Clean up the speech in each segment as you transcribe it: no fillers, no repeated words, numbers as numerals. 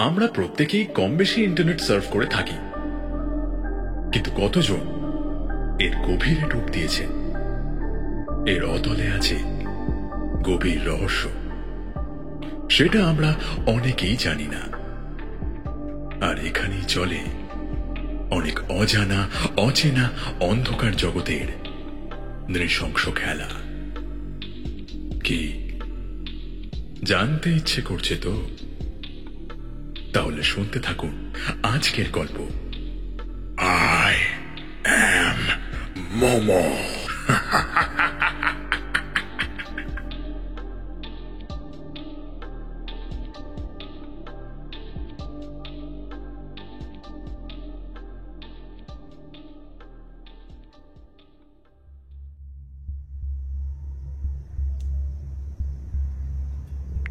আমরা প্রত্যেকেই কম বেশি ইন্টারনেট সার্ভ করে থাকি, কিন্তু কতজন এর গভীরে ডুব দিয়েছে? এর অতলে আছে গভীর রহস্য, সেটা আমরা অনেকেই জানি না। আর এখানেই চলে অনেক অজানা অচেনা অন্ধকার জগতের নৃশংস খেলা। কি জানতে ইচ্ছে করছে তো? তাহলে শুনতে থাকুন আজকের গল্প, আই অ্যাম মোমো।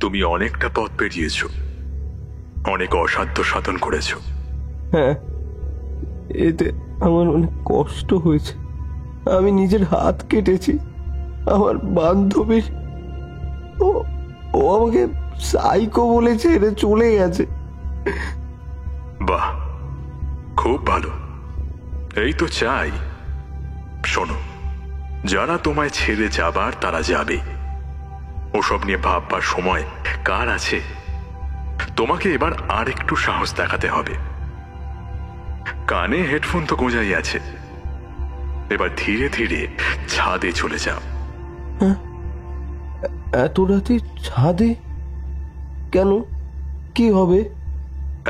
তুমি অনেকটা পথ পেরিয়েছ, অনেক অসাধ্য সাধন করেছ। হ্যাঁ, এতে আমার অনেক কষ্ট হয়েছে। আমি নিজের হাত কেটেছি। আমার বান্ধবীর ও ও আমাকে সাইকো বলে ছেড়ে চলে গেছে। বাহ, খুব ভালো। এই তো চাই। শোনো, যারা তোমায় ছেড়ে যাবার তারা যাবে, ওসব নিয়ে ভাববার সময় কার আছে? তোমাকে এবার আর একটু সাহস দেখাতে হবে। কানে হেডফোন তো গোঁজাই আছে, এবার ধীরে ধীরে ছাদে চলে যাও। এত রাতে ছাদে কেন? কি হবে?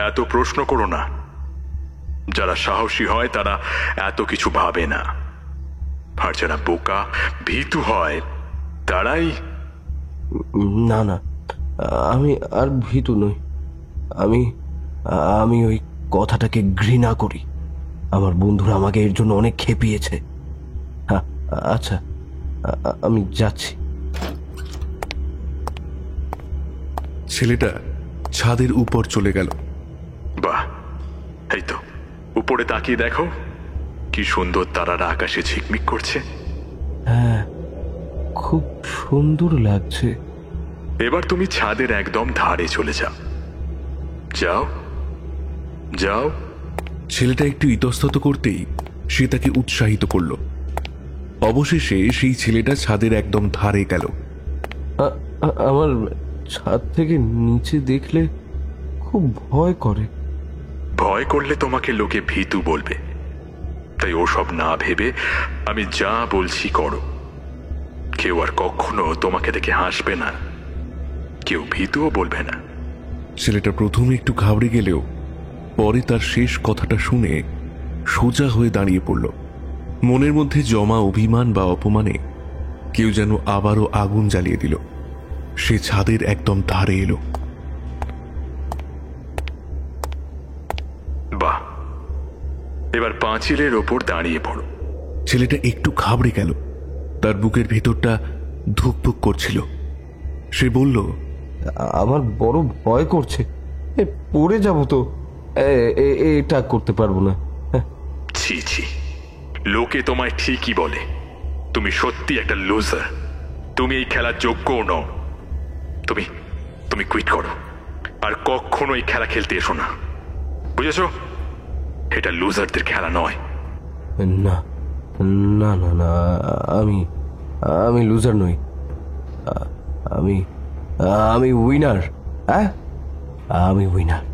এত প্রশ্ন করো না। যারা সাহসী হয় তারা এত কিছু ভাবে না, আর যারা বোকা ভীতু হয় তারাই। না না, আমি আর ভীতু নই। আমি আমি ওই কথাটাকে ঘৃণা করি। আমার বন্ধুরা আমাকে এর জন্য অনেক খেপিয়েছে। হ্যাঁ, আচ্ছা, আমি যাচ্ছি। ছেলেটা ছাদের উপর চলে গেল। বাহ, এই তো উপরে তাকিয়ে দেখো, কি সুন্দর তারারা আকাশে ঝিকমিক করছে। হ্যাঁ, খুব সুন্দর লাগছে। এবার তুমি ছাদের একদম ধারে চলে যাও। যাও যাও। ছেলেটা একটু ইতস্তত করতেই সে তাকে উৎসাহিত করল। অবশেষে সেই ছেলেটা ছাদের একদম ধারে গেল। আমার ছাদ থেকে নিচে দেখলে খুব ভয় করে। ভয় করলে তোমাকে লোকে ভীতু বলবে, তাই ওসব না ভেবে আমি যা বলছি করো। কেউ আর কখনো তোমাকে দেখে হাসবে না, কেউ ভীতুও বলবে না। ছেলেটা প্রথমে একটু ঘাবড়ে গেলেও পরে তার শেষ কথাটা শুনে সোজা হয়ে দাঁড়িয়ে পড়ল। মনের মধ্যে জমা অভিমান বা অপমানে কেউ যেন আবারও আগুন জ্বালিয়ে দিল। সে ছাদের একদম ধারে এলো। বাহ, এবার পাঁচিলের ওপর দাঁড়িয়ে পড়ো। ছেলেটা একটু ঘাবড়ে গেল, তার বুকের ভেতরটা ধুকপুক করছিল। সে বলল, আমার বড় ভয় করছে। পড়ে যাব তো। এটা করতে পারবো না। ছি ছি, লোকে তোমায় ঠিকই বলে। তুমি সত্যি একটা লুজার। তুমি এই খেলার যোগ্যও নও। তুমি তুমি কুইট করো, আর কখনো এই খেলা খেলতে এসো না, বুঝেছো? এটা লুজারদের খেলা নয়। না না না না, আমি আমি লুজার নই। আমি আমি উইনার। হ্যাঁ, আমি উইনার।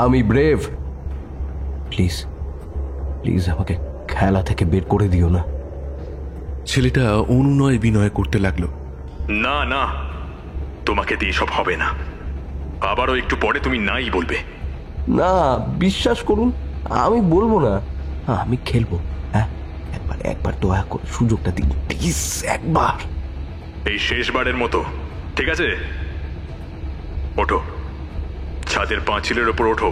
আমি ব্রেভ। প্লিজ প্লিজ আমাকে খেলা থেকে বের করে দিও না। ছেলেটা অনুনয় বিনয় করতে লাগলো। না না, তোমাকে দিয়ে সব হবে না। আবারও একটু পরে তুমি নাই বলবে। না, বিশ্বাস করুন, আমি বলবো না। আমি খেলবো। হ্যাঁ, একবার একবার দয়া করে সুযোগটা দিন প্লিজ, একবার। এই শেষবারের মতো, ঠিক আছে? ওঠো, ছাদের পাঁচিলের ওপর ওঠো।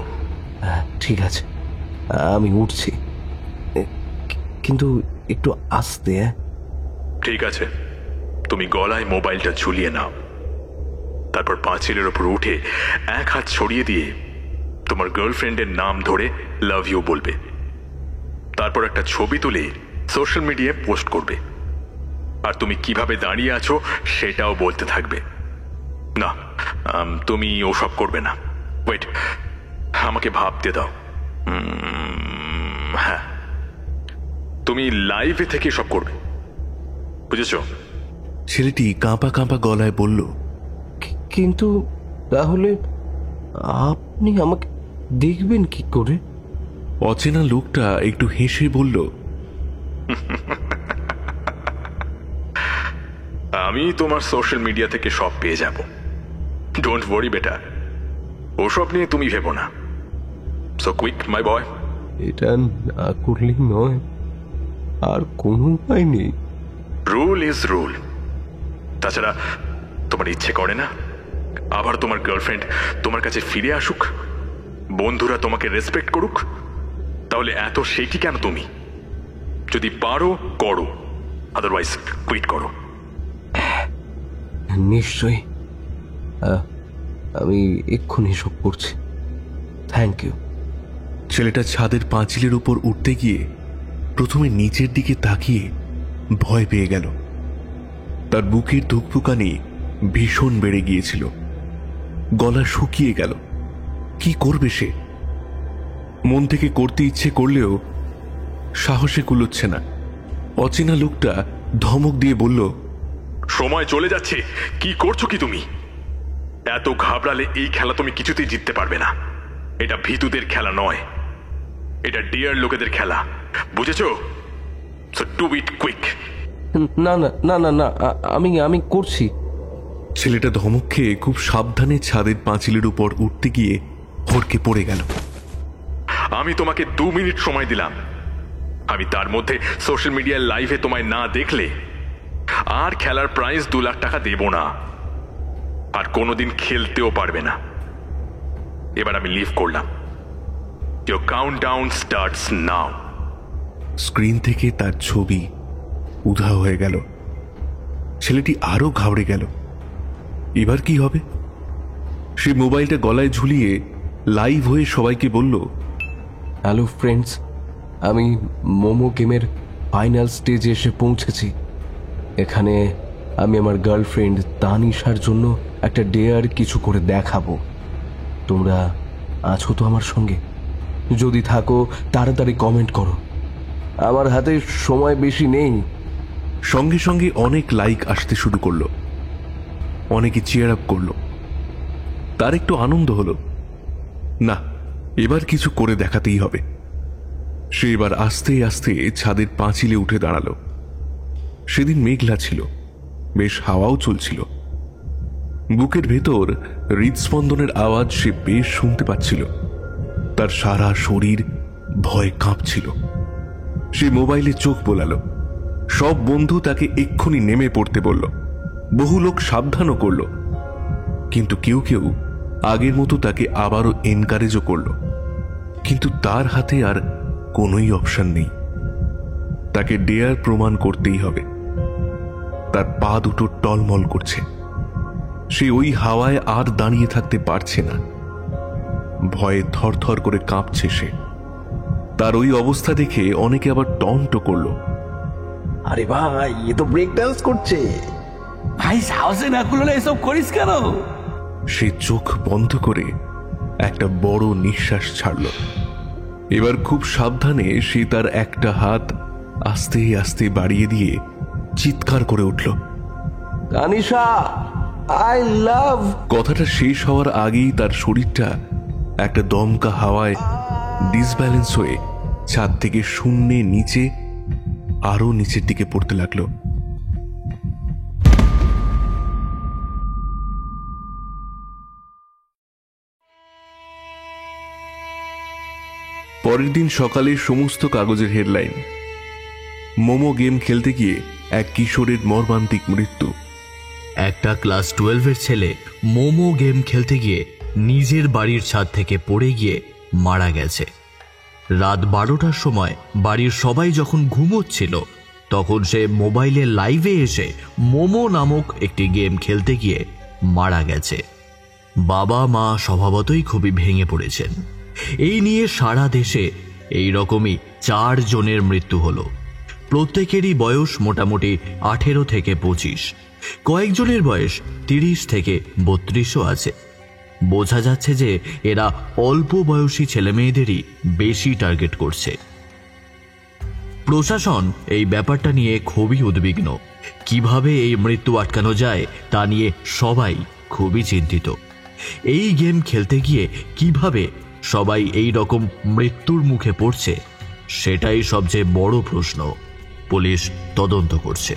হ্যাঁ, ঠিক আছে, আমি উঠছি, কিন্তু একটু আস্তে। ঠিক আছে, তুমি গলায় মোবাইলটা ঝুলিয়ে নাও। তারপর পাঁচিলের ওপর উঠে এক হাত ছড়িয়ে দিয়ে তোমার গার্লফ্রেন্ডের নাম ধরে লাভ ইউ বলবে। তারপর একটা ছবি তুলে সোশ্যাল মিডিয়ায় পোস্ট করবে, আর তুমি কিভাবে দাঁড়িয়ে আছো সেটাও বলতে থাকবে। না, তুমি ওসব করবে না। ওয়েট, আমাকে ভাবতে দাও। হ্যাঁ, তুমি লাইভে থেকে সব করবে, বুঝেছো? ছেলেটি কাঁপা কাঁপা গলায় বলল, কিন্তু তাহলে আপনি আমাকে দেখবেন কি করে? অচেনা লোকটা একটু হেসে বলল, আমি তোমার সোশ্যাল মিডিয়া থেকে সব পেয়ে যাব। ডোন্ট ওয়ারি বেটা, ওসব নিয়ে তুমি ভেবো না। সো কুইক মাই বয়। এটা না করলেই নয়, আর কোনো উপায় নেই। Rule is rule. তাছাড়া তোমার ইচ্ছে করে না আবার তোমার গার্লফ্রেন্ড তোমার কাছে ফিরে আসুক, বন্ধুরা তোমাকে রেসপেক্ট করুক? তাহলে এত সেটি কেন তুমি? যদি পারো করো, আদারওয়াইজ কুইট করো। নিশ্চয়ই, আমি এক্ষুনি সব করছি। Thank you. ছেলেটা ছাদের পাঁচিলের উপর উঠতে গিয়ে প্রথমে নিচের দিকে তাকিয়ে ভয় পেয়ে গেল। তার বুকের ধুকপুকানি ভীষণ বেড়ে গিয়েছিল, গলা শুকিয়ে গেল। কি করবে সে? মন থেকে করতে ইচ্ছে করলেও সাহসে কুলোচ্ছে না। অচেনা লোকটা ধমক দিয়ে বলল, সময় চলে যাচ্ছে, কি করছো কি তুমি? এত ঘাবড়ালে এই খেলা তুমি কিছুতেই জিততে পারবে না। এটা ভীতুদের খেলা নয়, এটা ডিয়ার লোকেদের খেলা, বুঝেছো? So do it quick. না না না না না, আমি করছি। ছেলেটা ধমক খেয়ে খুব সাবধানে ছাদের পাঁচিলের উপর উঠতে গিয়ে হড়কে পড়ে গেল। আমি তোমাকে 2 মিনিট সময় দিলাম। আমি তার মধ্যে সোশ্যাল মিডিয়ার লাইভে তোমায় না দেখলে আর খেলার প্রাইজ 2 লাখ টাকা দেব না, আর কোনোদিন খেলতেও পারবে না। এবার আমি লিভ করলাম। Your countdown starts now. Screen থেকে তার ছবি উধাও হয়ে গেল। ছেলেটি আরো ঘাবড়ে গেল। এবার কি হবে? সে মোবাইলটা গলায় ঝুলিয়ে লাইভ হয়ে সবাইকে বলল, হ্যালো ফ্রেন্ডস, আমি মোমো গেমের ফাইনাল স্টেজে এসে পৌঁছেছি। এখানে আমি আমার গার্লফ্রেন্ড তানিশার জন্য একটা ডেয়ার কিছু করে দেখাবো। তোমরা আছো তো আমার সঙ্গে? যদি থাকো তাড়াতাড়ি কমেন্ট করো, আমার হাতে সময় বেশি নেই। সঙ্গে সঙ্গে অনেক লাইক আসতে শুরু করলো, অনেকে চিয়ার আপ করলো। তার একটু আনন্দ হলো। না, এবার কিছু করে দেখাতেই হবে। সে এবার আস্তে আস্তে ছাদের পাঁচিলে উঠে দাঁড়ালো। সেদিন মেঘলা ছিল, বেশ হাওয়াও চলছিল। বুকের ভেতর হৃদস্পন্দনের আওয়াজ সে বেশ শুনতে পাচ্ছিল। তার সারা শরীর ভয় কাঁপছিল। সে মোবাইলে চোখ বোলালো। সব বন্ধু তাকে এক্ষুনি নেমে পড়তে বলল। বহু লোক সাবধানও করল, কিন্তু কেউ কেউ আগের মতো তাকে আবারও এনকারেজও করল। কিন্তু তার হাতে আর কোনোই অপশন নেই। তাকে ডেয়ার প্রমাণ করতেই হবে। তার পা দুটো টলমল করছে। সে ওই হাওয়ায় আর দাঁড়িয়ে থাকতে পারছে না। ভয়ে থরথর করে কাঁপছে সে। তার ওই অবস্থা দেখে অনেকে আবার টন্ট করল। আরে ভাই, এ তো ব্রেক ডান্স করছে। ভাই সাহসে না করলে এসব করিস কেন? সে চোখ বন্ধ করে একটা বড় নিঃশ্বাস ছাড়ল। এবার খুব সাবধানে সে তার একটা হাত আস্তে আস্তে বাড়িয়ে দিয়ে চিৎকার করে উঠল, তানিশা, আই লাভ। কথাটা শেষ হওয়ার আগেই তার শরীরটা একটা দমকা হাওয়ায় ডিসব্যালেন্স হয়ে ছাদ থেকে শূন্যে নিচে আরো নিচের দিকে পড়তে লাগলো। পরের দিন সকালে সমস্ত কাগজের হেডলাইন, মোমো গেম খেলতে গিয়ে এক কিশোরের মর্মান্তিক মৃত্যু। একটা ক্লাস 12-এর ছেলে মোমো গেম খেলতে গিয়ে নিজের বাড়ির ছাদ থেকে পড়ে গিয়ে মারা গেছে। রাত 12টার সময় বাড়ির সবাই যখন ঘুমোচ্ছিল তখন সে মোবাইলে লাইভে এসে মোমো নামক একটি গেম খেলতে গিয়ে মারা গেছে। বাবা মা স্বভাবতই খুবই ভেঙে পড়েছেন। এই নিয়ে সারা দেশে এই রকমই 4 জনের মৃত্যু হলো। প্রত্যেকেরই বয়স মোটামুটি 18 থেকে 25, কয়েকজনের বয়স 30 থেকে 32ও আছে। বোঝা যাচ্ছে যে এরা অল্প বয়সী ছেলেমেয়েদেরই বেশি টার্গেট করছে। প্রশাসন এই ব্যাপারটা নিয়ে খুবই উদ্বিগ্ন। কিভাবে এই মৃত্যু আটকানো যায় তা নিয়ে সবাই খুবই চিন্তিত। এই গেম খেলতে গিয়ে কিভাবে সবাই এই রকম মৃত্যুর মুখে পড়ছে সেটাই সবচেয়ে বড় প্রশ্ন। পুলিশ তদন্ত করছে।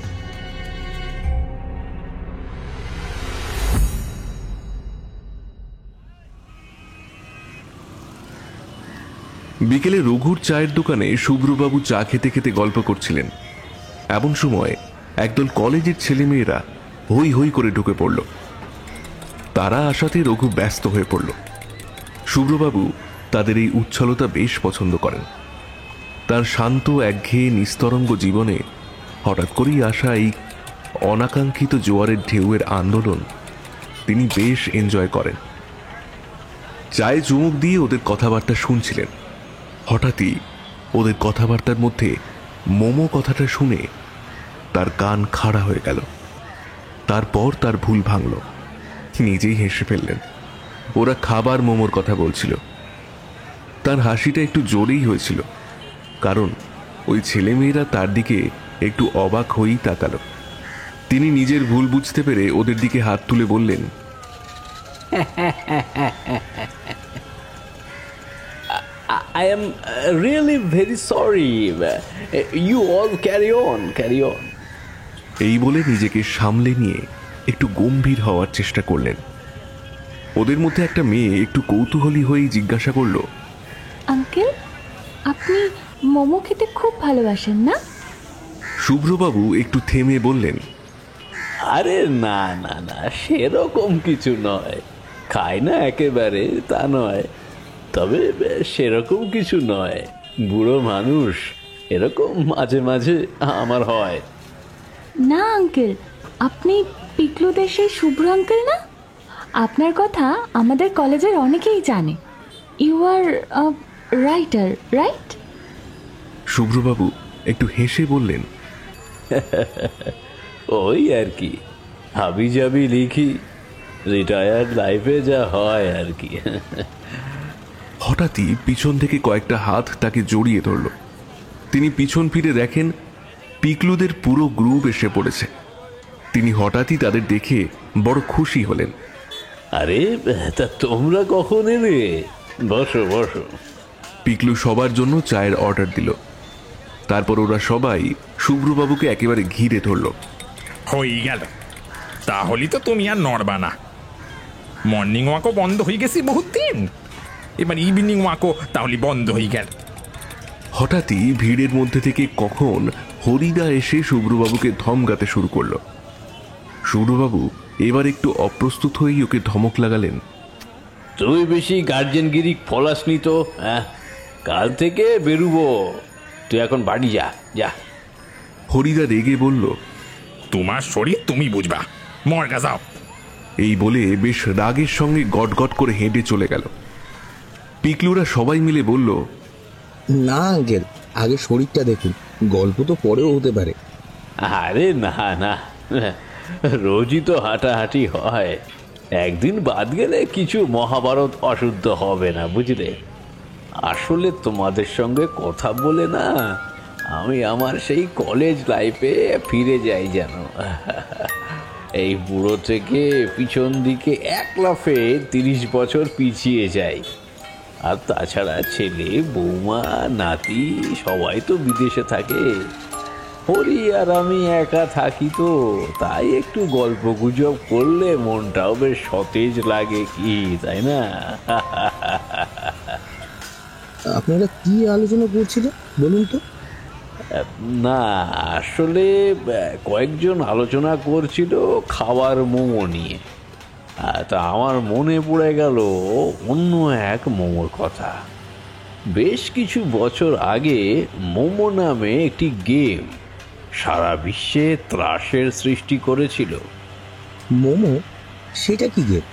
বিকেলে রঘুর চায়ের দোকানে শুভ্রবাবু চা খেতে খেতে গল্প করছিলেন। এমন সময় একদল কলেজের ছেলেমেয়েরা হই হই করে ঢুকে পড়ল। তারা আসাতে রঘু ব্যস্ত হয়ে পড়ল। শুভ্রবাবু তাদের এই উচ্ছলতা বেশ পছন্দ করেন। তার শান্ত একঘেয়ে নিস্তরঙ্গ জীবনে হঠাৎ করেই আসা এই অনাকাঙ্ক্ষিত জোয়ারের ঢেউয়ের আন্দোলন তিনি বেশ এনজয় করেন। চায়ে চুমুক দিয়ে ওদের কথাবার্তা শুনছিলেন। হঠাৎই ওদের কথাবার্তার মধ্যে মোমো কথাটা শুনে তার কান খাড়া হয়ে গেল। তারপর তার ভুল ভাঙল, নিজেই হেসে ফেললেন। ওরা খাবার মোমোর কথা বলছিল। তার হাসিটা একটু জোরেই হয়েছিল, কারণ ওই ছেলেমেয়েরা তার দিকে একটু অবাক হয়েই তাকালো। তিনি নিজের ভুল বুঝতে পেরে ওদের দিকে হাত তুলে বললেন, I am really very sorry. You all carry on. এই বলে নিজেকে সামলে নিয়ে একটু গম্ভীর হওয়ার চেষ্টা করলেন। ওদের মধ্যে একটা মেয়ে একটু কৌতূহলী হয়েই জিজ্ঞাসা করল, আঙ্কেল, আপনি মোমো খেতে খুব ভালোবাসেন না? শুভ্রবাবু একটু থেমে বললেন, আরে না না না, সেরকম কিছু নয়। খাই না একেবারে তা নয়, তবে সেরকম কিছু নয়। বুড়ো মানুষ, এরকম মাঝে মাঝে আমার হয়। না আঙ্কেল, আপনি পিকলুদের সেই শুভ্র আঙ্কেল না? আপনার কথা আমাদের কলেজের অনেকেই জানে। You are writer, right? শুভ্রবাবু একটু হেসে বললেন, ওই আর কি, হাবি জাবি লিখি, রিটায়ার্ড লাইফে যা হয় আর কি। হঠাৎই পিছন থেকে কয়েকটা হাত তাকে জড়িয়ে ধরল। তিনি পিছন ফিরে দেখেন পিকলুদের পুরো গ্রুপ এসে পড়েছে। তিনি হঠাৎই তাদের দেখে বড় খুশি হলেন। আরে তা তোমরা কখন এলে? বসো বসো। পিকলু সবার জন্য চায়ের অর্ডার দিল। তারপর ওরা সবাই শুভ্রবাবুকে একেবারে ঘিরে ধরল। হয়ে গেল, তাহলে তো তুমি আর নড়বা না। মর্নিং ওয়াকও বন্ধ হয়ে গেছি বহুত দিন, এবার ইভিনিং ওয়াকও তাহলে বন্ধ হয়ে গেল। হঠাৎই ভিড়ের মধ্যে থেকে কখন হরিদা এসে শুভ্রবাবুকে ধমকাতে শুরু করল। শুভ্রবাবু এবার একটু অপ্রস্তুত হয়েই ওকে ধমক লাগালেন, তুই বেশি গার্জেনগিরি ফলাসনি তো। হ্যাঁ, কাল থেকে বেরুবো, তুই এখন বাড়ি যা যা। হরিদা রেগে বলল, তোমার শরীর তুমি বুঝবা, মর্গা যাও। এই বলে বেশ রাগের সঙ্গে গটগট করে হেঁটে চলে গেল। পিকলুরা সবাই মিলে বলল, না আঙ্কেল, আগে শরীরটা দেখুন, গল্প তো পরেও হতে পারে। আরে না না, রোজই তো হাঁটাহাঁটি হয়, একদিন বাদ গেলে কিছু মহাভারত অশুদ্ধ হবে না, বুঝলে? আসলে তোমাদের সঙ্গে কথা বলে না আমি আমার সেই কলেজ লাইফে ফিরে যাই যেন। এই বুড়ো থেকে পিছন দিকে এক লাফে 30 বছর পিছিয়ে যাই। আর তাছাড়া ছেলে, বৌমা, নাতি সবাই তো বিদেশে থাকে। হরি আর আমি একা থাকি, তো তাই একটু গল্প গুজব করলে মনটাও বেশ সতেজ লাগে, কি তাই না? আপনারা কি আলোচনা করছিলেন বলুন তো? না, আসলে কয়েকজন আলোচনা করছিল খাবার মোমো নিয়ে। তা আমার মনে পড়ে গেল অন্য এক মোমোর কথা। বেশ কিছু বছর আগে মোমো নামে একটি গেম সারা বিশ্বে ত্রাসের সৃষ্টি করেছিল। মোমো? সেটা কি গেম?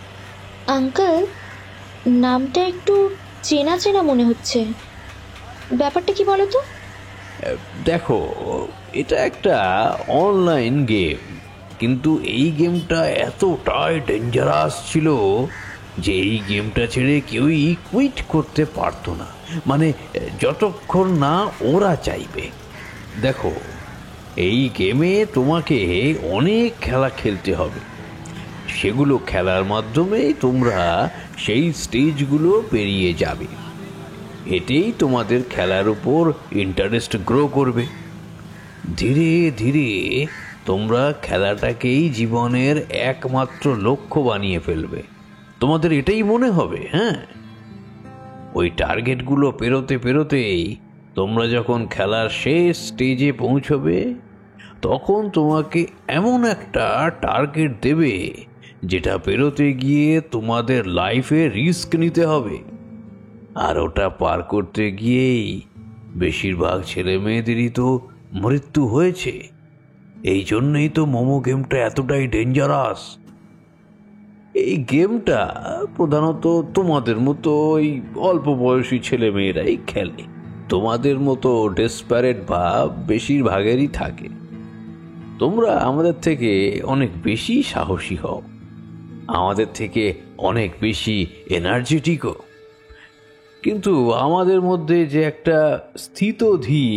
আঙ্কেল, নামটা একটু চেনা চেনা মনে হচ্ছে, ব্যাপারটা কি বলো তো? দেখো, এটা একটা অনলাইন গেম, কিন্তু এই গেমটা এতটাই ডেঞ্জারাস ছিল যে এই গেমটা ছেড়ে কেউই কুইট করতে পারতো না, মানে যতক্ষণ না ওরা চাইবে। দেখো, এই গেমে তোমাকে অনেক খেলা খেলতে হবে, সেগুলো খেলার মাধ্যমেই তোমরা সেই স্টেজগুলো পেরিয়ে যাবে। এতেই তোমাদের খেলার উপর ইন্টারেস্ট গ্রো করবে। ধীরে ধীরে তোমরা খেলাটাকেই জীবনের একমাত্র লক্ষ্য বানিয়ে ফেলবে। তোমাদের এটাই মনে হবে। হ্যাঁ, ওই টার্গেটগুলো পেরোতে পেরোতেই তোমরা যখন খেলার শেষ স্টেজে পৌঁছবে, তখন তোমাকে এমন একটা টার্গেট দেবে যেটা পেরোতে গিয়ে তোমাদের লাইফে রিস্ক নিতে হবে। আর ওটা পার করতে গিয়েই বেশিরভাগ ছেলে মেয়েদেরই তো মৃত্যু হয়েছে। এই জন্যই তো মোমো গেমটা এতটাই ডেঞ্জারাস। এই গেমটা প্রধানত তোমাদের মতো ওই অল্প বয়সী ছেলে মেয়েরাই খেলে। তোমাদের মতো ডেসপারেট ভাব বেশিরভাগেরই থাকে। তোমরা আমাদের থেকে অনেক বেশি সাহসী হও, আমাদের থেকে অনেক বেশি এনার্জেটিকও, কিন্তু আমাদের মধ্যে যে একটা স্থিতধী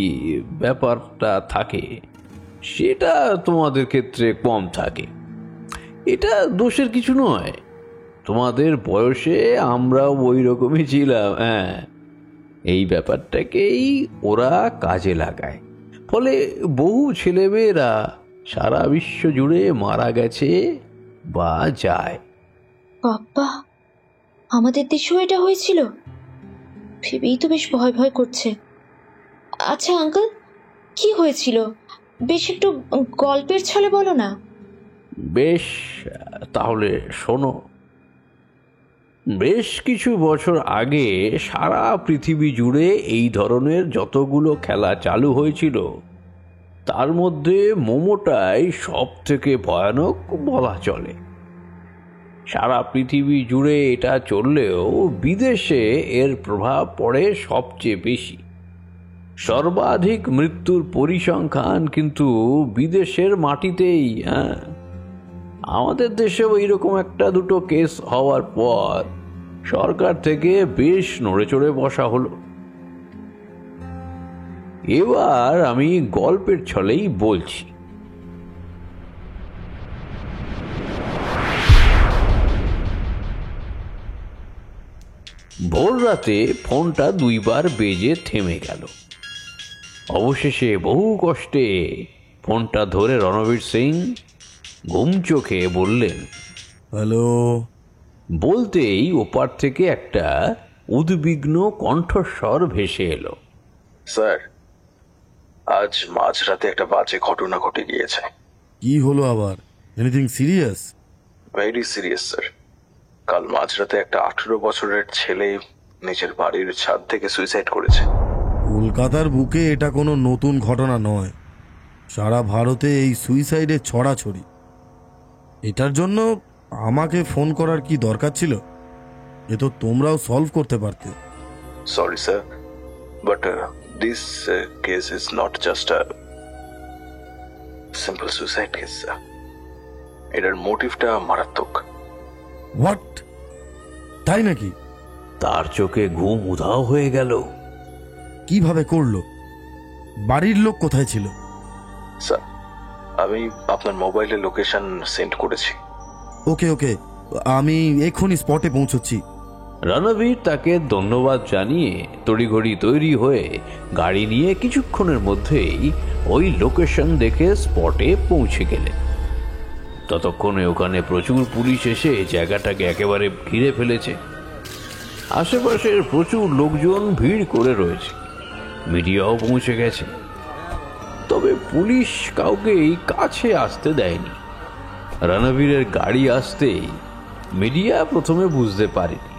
ব্যাপারটা থাকে সেটা তোমাদের ক্ষেত্রে কম থাকে। এটা দোষের কিছু নয়, তোমাদের বয়সে আমরাও ওই রকমই ছিলাম। হ্যাঁ, এই ব্যাপারটাকেই ওরা কাজে লাগায়, ফলে বহু ছেলেমেয়েরা সারা বিশ্ব জুড়ে মারা গেছে বা যায়। বাবা, আমাদের দেশেও এটা হয়েছিল? ভেবেই তো বেশ ভয় ভয় করছে। আচ্ছা আঙ্কেল, কি হয়েছিল? বেশ একটু গল্পের ছলে বলো না। বেশ, তাহলে শোনো। বেশ কিছু বছর আগে সারা পৃথিবী জুড়ে এই ধরনের যতগুলো খেলা চালু হয়েছিল, তার মধ্যে মোমোটাই সব থেকে ভয়ানক বলা চলে। সারা পৃথিবী জুড়ে এটা চললেও বিদেশে এর প্রভাব পড়ে সবচেয়ে বেশি। সর্বাধিক মৃত্যুর পরিসংখ্যান কিন্তু বিদেশের মাটিতেই। হ্যাঁ, আমাদের দেশেও এইরকম একটা দুটো কেস হওয়ার পর সরকার থেকে বেশ নড়েচড়ে বসা হলো। এবার আমি গল্পের ছলেই বলছি। ভোর রাতে ফোনটা দুইবার বেজে থেমে গেল। অবশেষে বহু কষ্টে ফোনটা ধরে রণবীর সিং ঘুম চোখে বললেন, হ্যালো। বলতেই ওপার থেকে একটা উদ্বিগ্ন কণ্ঠস্বর ভেসে এলো। স্যার, আজ মাঝরাতে একটা বাজে ঘটনা ঘটে গিয়েছে। কি হলো আবার? Anything serious? Very serious sir. কাল মাঝরাতে একটা 18 বছরের ছেলে নিজের বাড়ির ছাদ থেকে সুইসাইড করেছে। কলকাতার বুকে এটা কোনো নতুন ঘটনা নয়। সারা ভারতে এই সুইসাইডের ছড়াছড়ি। এটার জন্য আমাকে ফোন করার কি দরকার ছিল? এ তো তোমরাও সলভ করতে পারতে। Sorry sir, but this case is not just a simple suicide case sir. এটার মোটিভটা মারাত্মক। হোয়াট? তাই নাকি? তার চোখে ঘুম উধাও হয়ে গেল। কিভাবে করলো? বাড়ির লোক কোথায় ছিল? স্যার, আমি আপনার মোবাইলে লোকেশন সেন্ড করেছি। ওকে ওকে, আমি এক্ষুনি স্পটে পৌঁছচ্ছি। রণবীর তাকে ধন্যবাদ জানিয়ে তড়িঘড়ি তৈরি হয়ে গাড়ি নিয়ে কিছুক্ষণের মধ্যেই ওই লোকেশন দেখে স্পটে পৌঁছে গেলেন। ততক্ষণে ওখানে প্রচুর পুলিশ এসে জায়গাটাকে একেবারে ঘিরে ফেলেছে। আশেপাশের প্রচুর লোকজন ভিড় করে রয়েছে, মিডিয়াও পৌঁছে গেছে। তবে পুলিশ কাউকেই কাছে আসতে দেয়নি। রণবীরের গাড়ি আসতেই মিডিয়া প্রথমে বুঝতে পারেনি,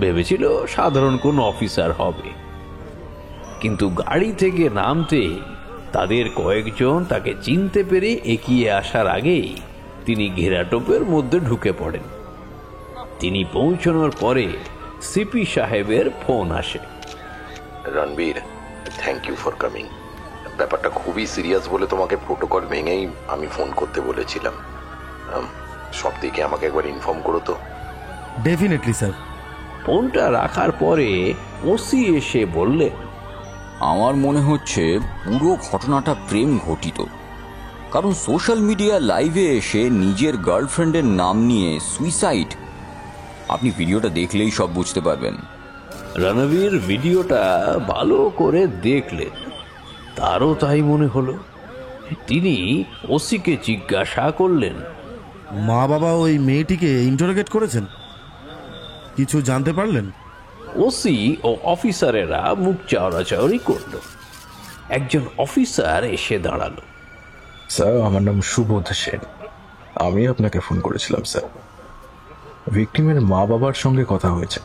ভেবেছিল সাধারণ কোন অফিসার হবে। কিন্তু গাড়ি থেকে নামতে তাদের কয়েকজন তাকে চিনতে পেরে এগিয়ে আসার আগেই তিনি ঘেরাটোপের মধ্যে ঢুকে পড়েন। তিনি পৌঁছানোর পরে সিপি সাহেবের ফোন আসে। Ranbir, thank you for coming. ব্যাপারটা খুবই সিরিয়াস বলে তোমাকে প্রোটোকল ভেঙেই আমি ফোন করতে বলেছিলাম। সব দিকে আমাকে একবার ইনফর্ম করো তো। Definitely sir. ফোনটা রাখার পরে ওসি এসে বললেন, আমার মনে হচ্ছে পুরো ঘটনাটা প্রেম ঘটিত, কারণ সোশ্যাল মিডিয়া লাইভে এসে নিজের গার্লফ্রেন্ডের নাম নিয়ে সুইসাইড। আপনি ভিডিওটা দেখলেই সব বুঝতে পারবেন। রণবীর ভিডিওটা ভালো করে দেখলেন, তারও তাই মনে হলো। তিনি ওসিকে জিজ্ঞাসা করলেন, মা বাবা ওই মেয়েটিকে ইন্টারোগেট করেছেন? কিছু জানতে পারলেন? ওসি ও অফিসারেরা মুখ চাওড়াচাওড়ি করল। একজন অফিসার এসে দাঁড়ালো। স্যার, আমার নাম সুবোধ সেন। আমি আপনাকে ফোন করেছিলাম স্যার। ভিকটিমের মা বাবার সঙ্গে কথা হয়েছে।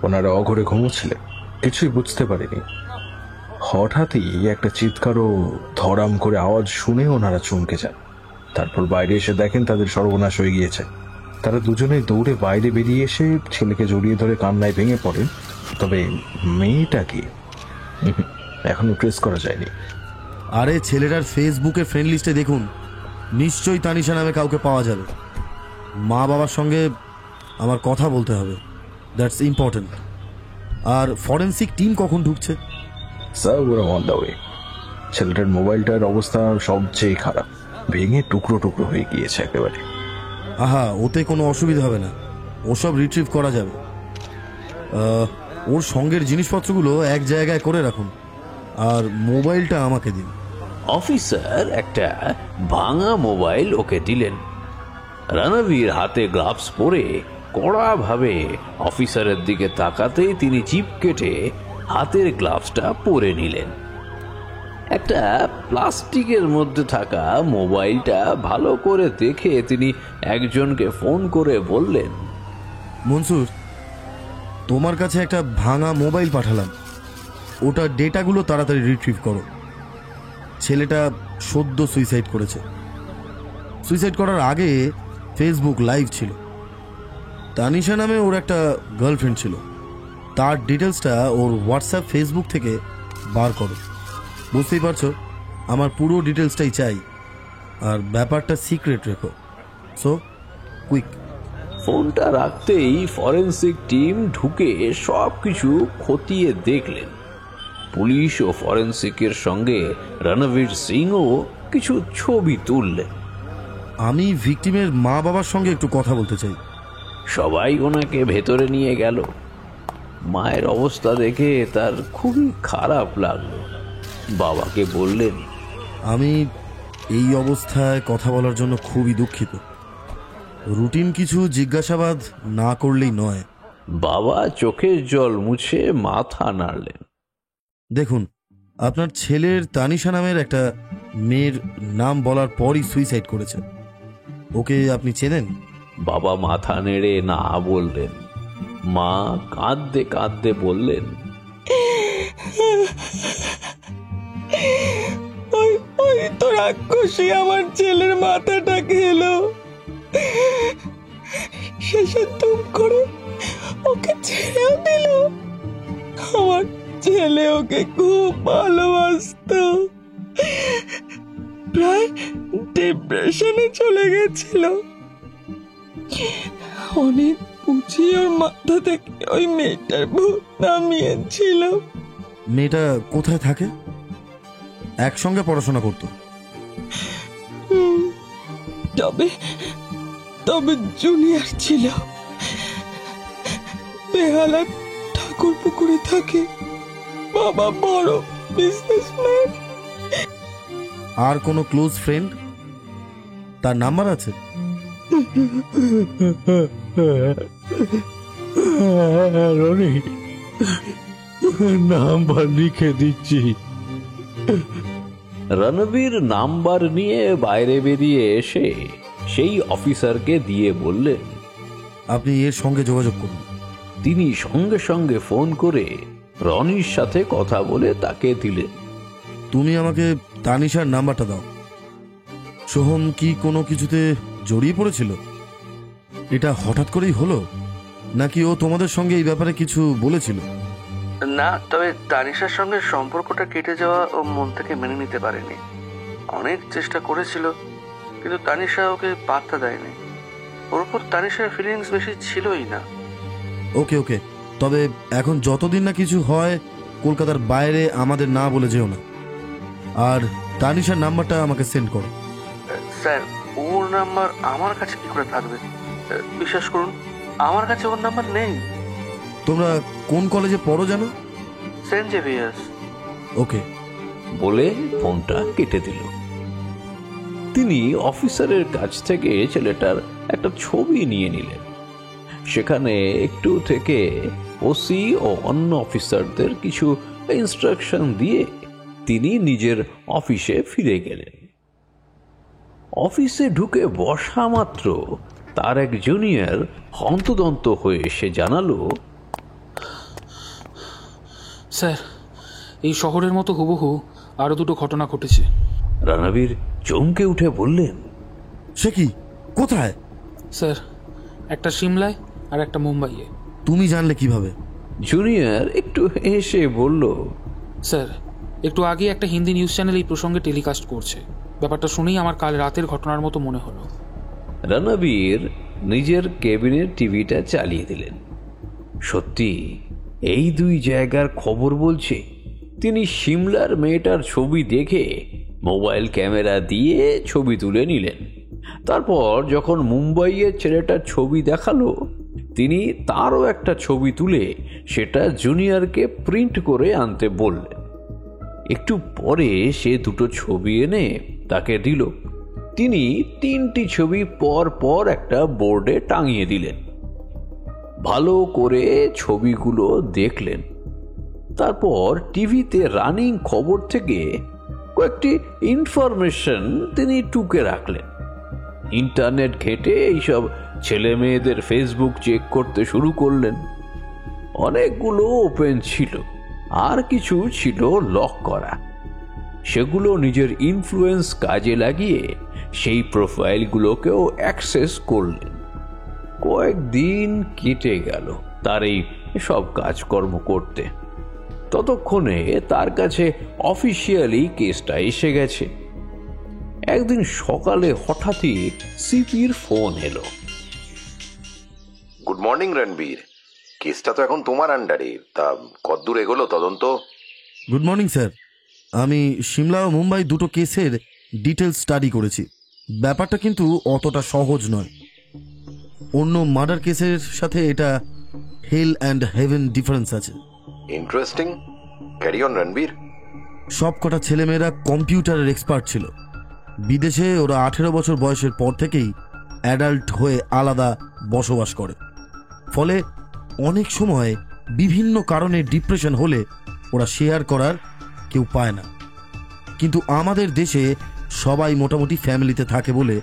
ওনারা অঘরে ঘুমোচ্ছিলেন, কিছুই বুঝতে পারেনি। হঠাৎই একটা চিৎকার ও ধরাম করে আওয়াজ শুনে ওনারা চমকে যান। তারপর বাইরে এসে দেখেন তাদের সর্বনাশ হয়ে গিয়েছে। তারা দুজনেই দৌড়ে বাইরে বেরিয়ে এসে ছেলেকে জড়িয়ে ধরে কান্নায় ভেঙে পড়েন। তবে মেয়েটাকে এখনো ট্রেস করা যায়নি। আরে ছেলেটার ফেসবুকে ফ্রেন্ড লিস্টে দেখুন, নিশ্চয়ই তানিশা নামে কাউকে পাওয়া যাবে। মা বাবার সঙ্গে আমার কথা বলতে হবে, দ্যাটস ইম্পর্টেন্ট। আর ফরেন্সিক টিম কখন ঢুকছে? স্যার, ওরা অন দ্য ওয়ে। ছেলেটার মোবাইলটার অবস্থা সবচেয়ে খারাপ, ভেঙে টুকরো টুকরো হয়ে গিয়েছে একেবারে। আহা, ওতে কোনো অসুবিধা হবে না, ওসব রিট্রিভ করা যাবে। ওর সঙ্গের জিনিসপত্রগুলো এক জায়গায় করে রাখুন, আর মোবাইলটা আমাকে দিন। অফিসার একটা ভাঙা মোবাইল ওকে দিলেন। রণবীর হাতে গ্লাভস পরে কড়াভাবে অফিসারের দিকে তাকাতেই তিনি জিভ কেটে হাতের গ্লাভসটা পরে নিলেন। একটা প্লাস্টিকের মধ্যে থাকা মোবাইলটা ভালো করে দেখে তিনি একজনকে ফোন করে বললেন, মনসুর, তোমার কাছে একটা ভাঙা মোবাইল পাঠালাম, ওটার ডেটাগুলো তাড়াতাড়ি রিট্রিভ করো। ছেলেটা সদ্য সুইসাইড করেছে। সুইসাইড করার আগে ফেসবুক লাইভ ছিল। তানিশা নামে ওর একটা গার্লফ্রেন্ড ছিল, তার ডিটেলসটা ওর হোয়াটসঅ্যাপ ফেসবুক থেকে বার করো। বুঝতেই পারছো, আমার পুরো ডিটেলসটাই চাই, আর ব্যাপারটা সিক্রেট রেখো। So quick. ফোনটা রাখতেই ফরেন্সিক টিম ঢুকে সব কিছু খতিয়ে দেখলেন। পুলিশ ও ফরেন্সিকের সঙ্গে রণবীর সিংও কিছু ছবি তুললেন। আমি ভিকটিমের মা বাবার সঙ্গে একটু কথা বলতে চাই। সবাই ওনাকে ভেতরে নিয়ে গেল। মায়ের অবস্থা দেখে তার খুবই খারাপ লাগলো। বাবাকে বললেন, আমি এই অবস্থায় কথা বলার জন্য খুবই দুঃখিত। রুটিন কিছু জিজ্ঞাসাবাদ না করলেই নয়। বাবা চোখের জল মুছে মাথা নাড়লেন। দেখুন, আপনার ছেলের তানিশা নামের একটা মেয়ের নাম বলার পরই সুইসাইড করেছে। ওকে আপনি চেনেন? বাবা মাথা নেড়ে না বললেন। মা কাঁদতে কাঁদতে বললেন, ওই তো রাক্ষসী আমার ছেলের মাথাটা খেলো। শেষে তুম করে ওকে ছেড়েও দিল। আমার ছেলে ওকে খুব ভালোবাসতো, প্রায় ডিপ্রেশনে চলে গেছিল। অনেক বুঝিয়ে ওর মাথা থেকে ওই মেয়েটার ভূত নামিয়েছিল। মেয়েটা কোথায় থাকে? একসঙ্গে পড়াশোনা করতো? তবে জুনিয়র ছিল। বেহালা ঠাকুর পুকুরে থাকে। বাবা বড় বিজনেসম্যান। আর কোনো ক্লোজ ফ্রেন্ড? তার নাম্বার আছে? রনি, নাম্বার লিখে দিচ্ছি। রণবীর নাম্বার নিয়ে বাইরে বেরিয়ে এসে সেই অফিসারকে দিয়ে বললেন, আপনি এর সঙ্গে যোগাযোগ করুন। তিনি সঙ্গে সঙ্গে ফোন করে রনির সাথে কথা বলে তাকে দিলেন। তুমি আমাকে তানিশার নাম্বারটা দাও। সোহম কি কোনো কিছুতে জড়িয়ে পড়েছিল? এটা হঠাৎ করেই হলো, নাকি ও তোমাদের সঙ্গে এই ব্যাপারে কিছু বলেছিল? না, তবে তানিশার সঙ্গে সম্পর্কটা কেটে যাওয়া ও মন থেকে মেনে নিতে পারেনি। অনেক চেষ্টা করেছিল, কিন্তু তানিশা ওকে পাত্তা দেয়নি। ওর উপর তানিশার ফিলিংস বেশি ছিলই না। ওকে ওকে, তবে এখন যতদিন না কিছু হয় কলকাতার বাইরে আমাদের না বলে যেও না। আর তানিশার নাম্বারটা আমাকে সেন্ড করো। স্যার, ওর নাম্বার আমার কাছে কি করে থাকবে? বিশ্বাস করুন, আমার কাছে ওর নাম্বার নেই। তোমরা কোন কলেজে পড়ো জানো? Saint Xavier's. ওকে বলে ফোনটা কেটে দিল। তিনি অফিসারের কাছ থেকে ছেলেটার একটা ছবি নিয়ে নিলেন। সেখানে একটু থেকে ওসি ও অন্য অফিসারদের কিছু ইনস্ট্রাকশন দিয়ে তিনি নিজের অফিসে ফিরে গেলেন। অফিসে ঢুকে বসা মাত্র তার এক জুনিয়র হন্তদন্ত হয়ে এসে জানালো, স্যার, এই শহরের মতো হুবহু আরো দুটো ঘটনা ঘটেছে। রণবীর চমকে উঠে বললেন, সে কি? কোথায়? স্যার, একটা সিমলায় আর একটা মুম্বাইয়ে। তুমি জানলে কিভাবে? জুনিয়র একটু হেসে বলল, স্যার, একটু আগে একটা হিন্দি নিউজ চ্যানেল এই প্রসঙ্গে টেলিকাস্ট করছে। ব্যাপারটা শুনেই আমার কাল রাতের ঘটনার মতো মনে হলো। রণবীর নিজের কেবিনের টিভিটা চালিয়ে দিলেন। সত্যি এই দুই জায়গার খবর বলছে। তিনি সিমলার মেয়েটার ছবি দেখে মোবাইল ক্যামেরা দিয়ে ছবি তুলে নিলেন। তারপর যখন মুম্বাইয়ের ছেলেটার ছবি দেখালো, তিনি তারও একটা ছবি তুলে সেটা জুনিয়রকে প্রিন্ট করে আনতে বললেন। একটু পরে সে দুটো ছবি এনে তাকে দিল। তিনি 3টি ছবি পর পর একটা বোর্ডে টাঙিয়ে দিলেন। ভালো করে ছবিগুলো দেখলেন। তারপর টিভিতে রানিং খবর থেকে কয়েকটি ইনফরমেশন তিনি টুকে রাখলেন। ইন্টারনেট ঘেঁটে এইসব ছেলে মেয়েদের ফেসবুক চেক করতে শুরু করলেন। অনেকগুলো ওপেন ছিল, আর কিছু ছিল লক করা। সেগুলো নিজের ইনফ্লুয়েন্স কাজে লাগিয়ে সেই প্রোফাইলগুলোকেও অ্যাক্সেস করলেন। কয়েকদিন কেটে গেল তার এই সব কাজকর্ম করতে। ততক্ষণে তার কাছে অফিসিয়ালি কেসটা এসে গেছে। একদিন সকালে হঠাৎই সিপির ফোন এলো। গুড মর্নিং রণবীর, কেসটা তো এখন তোমার আন্ডারে, তা কতদূর এগোলো তদন্ত? গুড মর্নিং স্যার, আমি সিমলা ও মুম্বাই দুটো কেসের ডিটেলস স্টাডি করেছি। ব্যাপারটা কিন্তু অতটা সহজ নয়। অন্য মার্ডার কেসের সাথে এটা হেল অ্যান্ড হেভেন ডিফারেন্স আছে। Interesting, carry on Ranbir. সব কটা ছেলেমেয়েরা কম্পিউটারের এক্সপার্ট ছিল। বিদেশে ওরা 18 বছর বয়সের পর থেকেই অ্যাডাল্ট হয়ে আলাদা বসবাস করে। ফলে অনেক সময় বিভিন্ন কারণে ডিপ্রেশন হলে ওরা শেয়ার করার কেউ পায় না। কিন্তু আমাদের দেশে সবাই মোটামুটি ফ্যামিলিতে থাকে বলে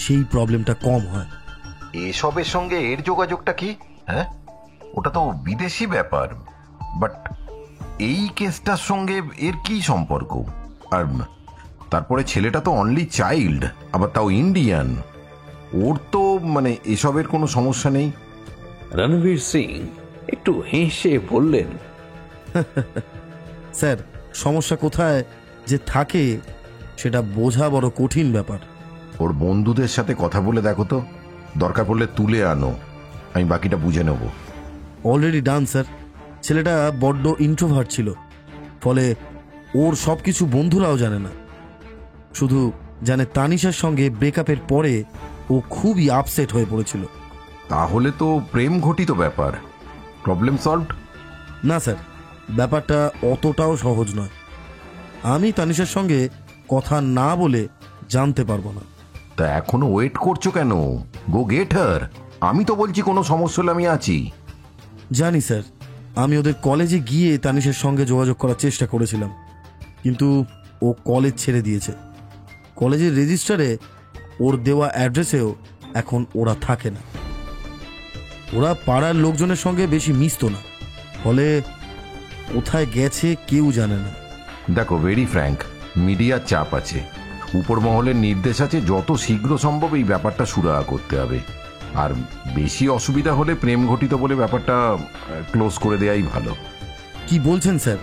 সেই প্রবলেমটা কম হয়। এসবের সঙ্গে এর যোগাযোগটা কি? হ্যাঁ, ওটা তো বিদেশি ব্যাপার, বাট এই কেসটার সঙ্গে এর কি সম্পর্ক? আর তারপরে ছেলেটা তো অনলি চাইল্ড, আবার তাও ইন্ডিয়ান। ওর তো মানে এসবের কোনো সমস্যা নেই। রণবীর সিং একটু হেসে বললেন, স্যার, সমস্যা কোথায় যে থাকে সেটা বোঝা বড় কঠিন ব্যাপার। ওর বন্ধুদের সাথে কথা বলে দেখো তো, দরকার পড়লে তুলে আনো, আমি বাকিটা বুঝে নেব। Already done sir. ছেলেটা বড্ড ইন্ট্রোভার্ট ছিল, ফলে ওর সব কিছু বন্ধুরাও জানে না। শুধু জানে তানিশার সঙ্গে ব্রেকআপের পরে ও খুবই আপসেট হয়ে পড়েছিল। তাহলে তো প্রেম ঘটিত ব্যাপার, প্রবলেম সলভড? না স্যার, ব্যাপারটা অতটাও সহজ নয়। আমি তানিশার সঙ্গে কথা না বলে জানতে পারবো না। তা এখনো ওয়েট করছো কেন? গো গেট হার। আমি তো বলছি কোনো সমস্যা হলে আমি আছি। জানি স্যার, আমি ওদের কলেজে গিয়ে তানিশের সঙ্গে যোগাযোগ করার চেষ্টা করেছিলাম, কিন্তু ও কলেজ ছেড়ে দিয়েছে। কলেজের রেজিস্টারে ওর দেওয়া অ্যাড্রেসেও এখন ওরা থাকে না। ওরা পাড়ার লোকজনের সঙ্গে বেশি মিশতো না, ফলে কোথায় গেছে কেউ জানে না। দেখো, ভেরি ফ্র্যাঙ্ক, মিডিয়ার চাপ আছে, উপর মহলের নির্দেশ আছে, যত শীঘ্র সম্ভব এই ব্যাপারটা সুরাহা করতে হবে। আর বেশি অসুবিধা হলে প্রেম ঘটিত বলে ব্যাপারটা ক্লোজ করে দেওয়াই ভালো। কি বলছেন স্যার?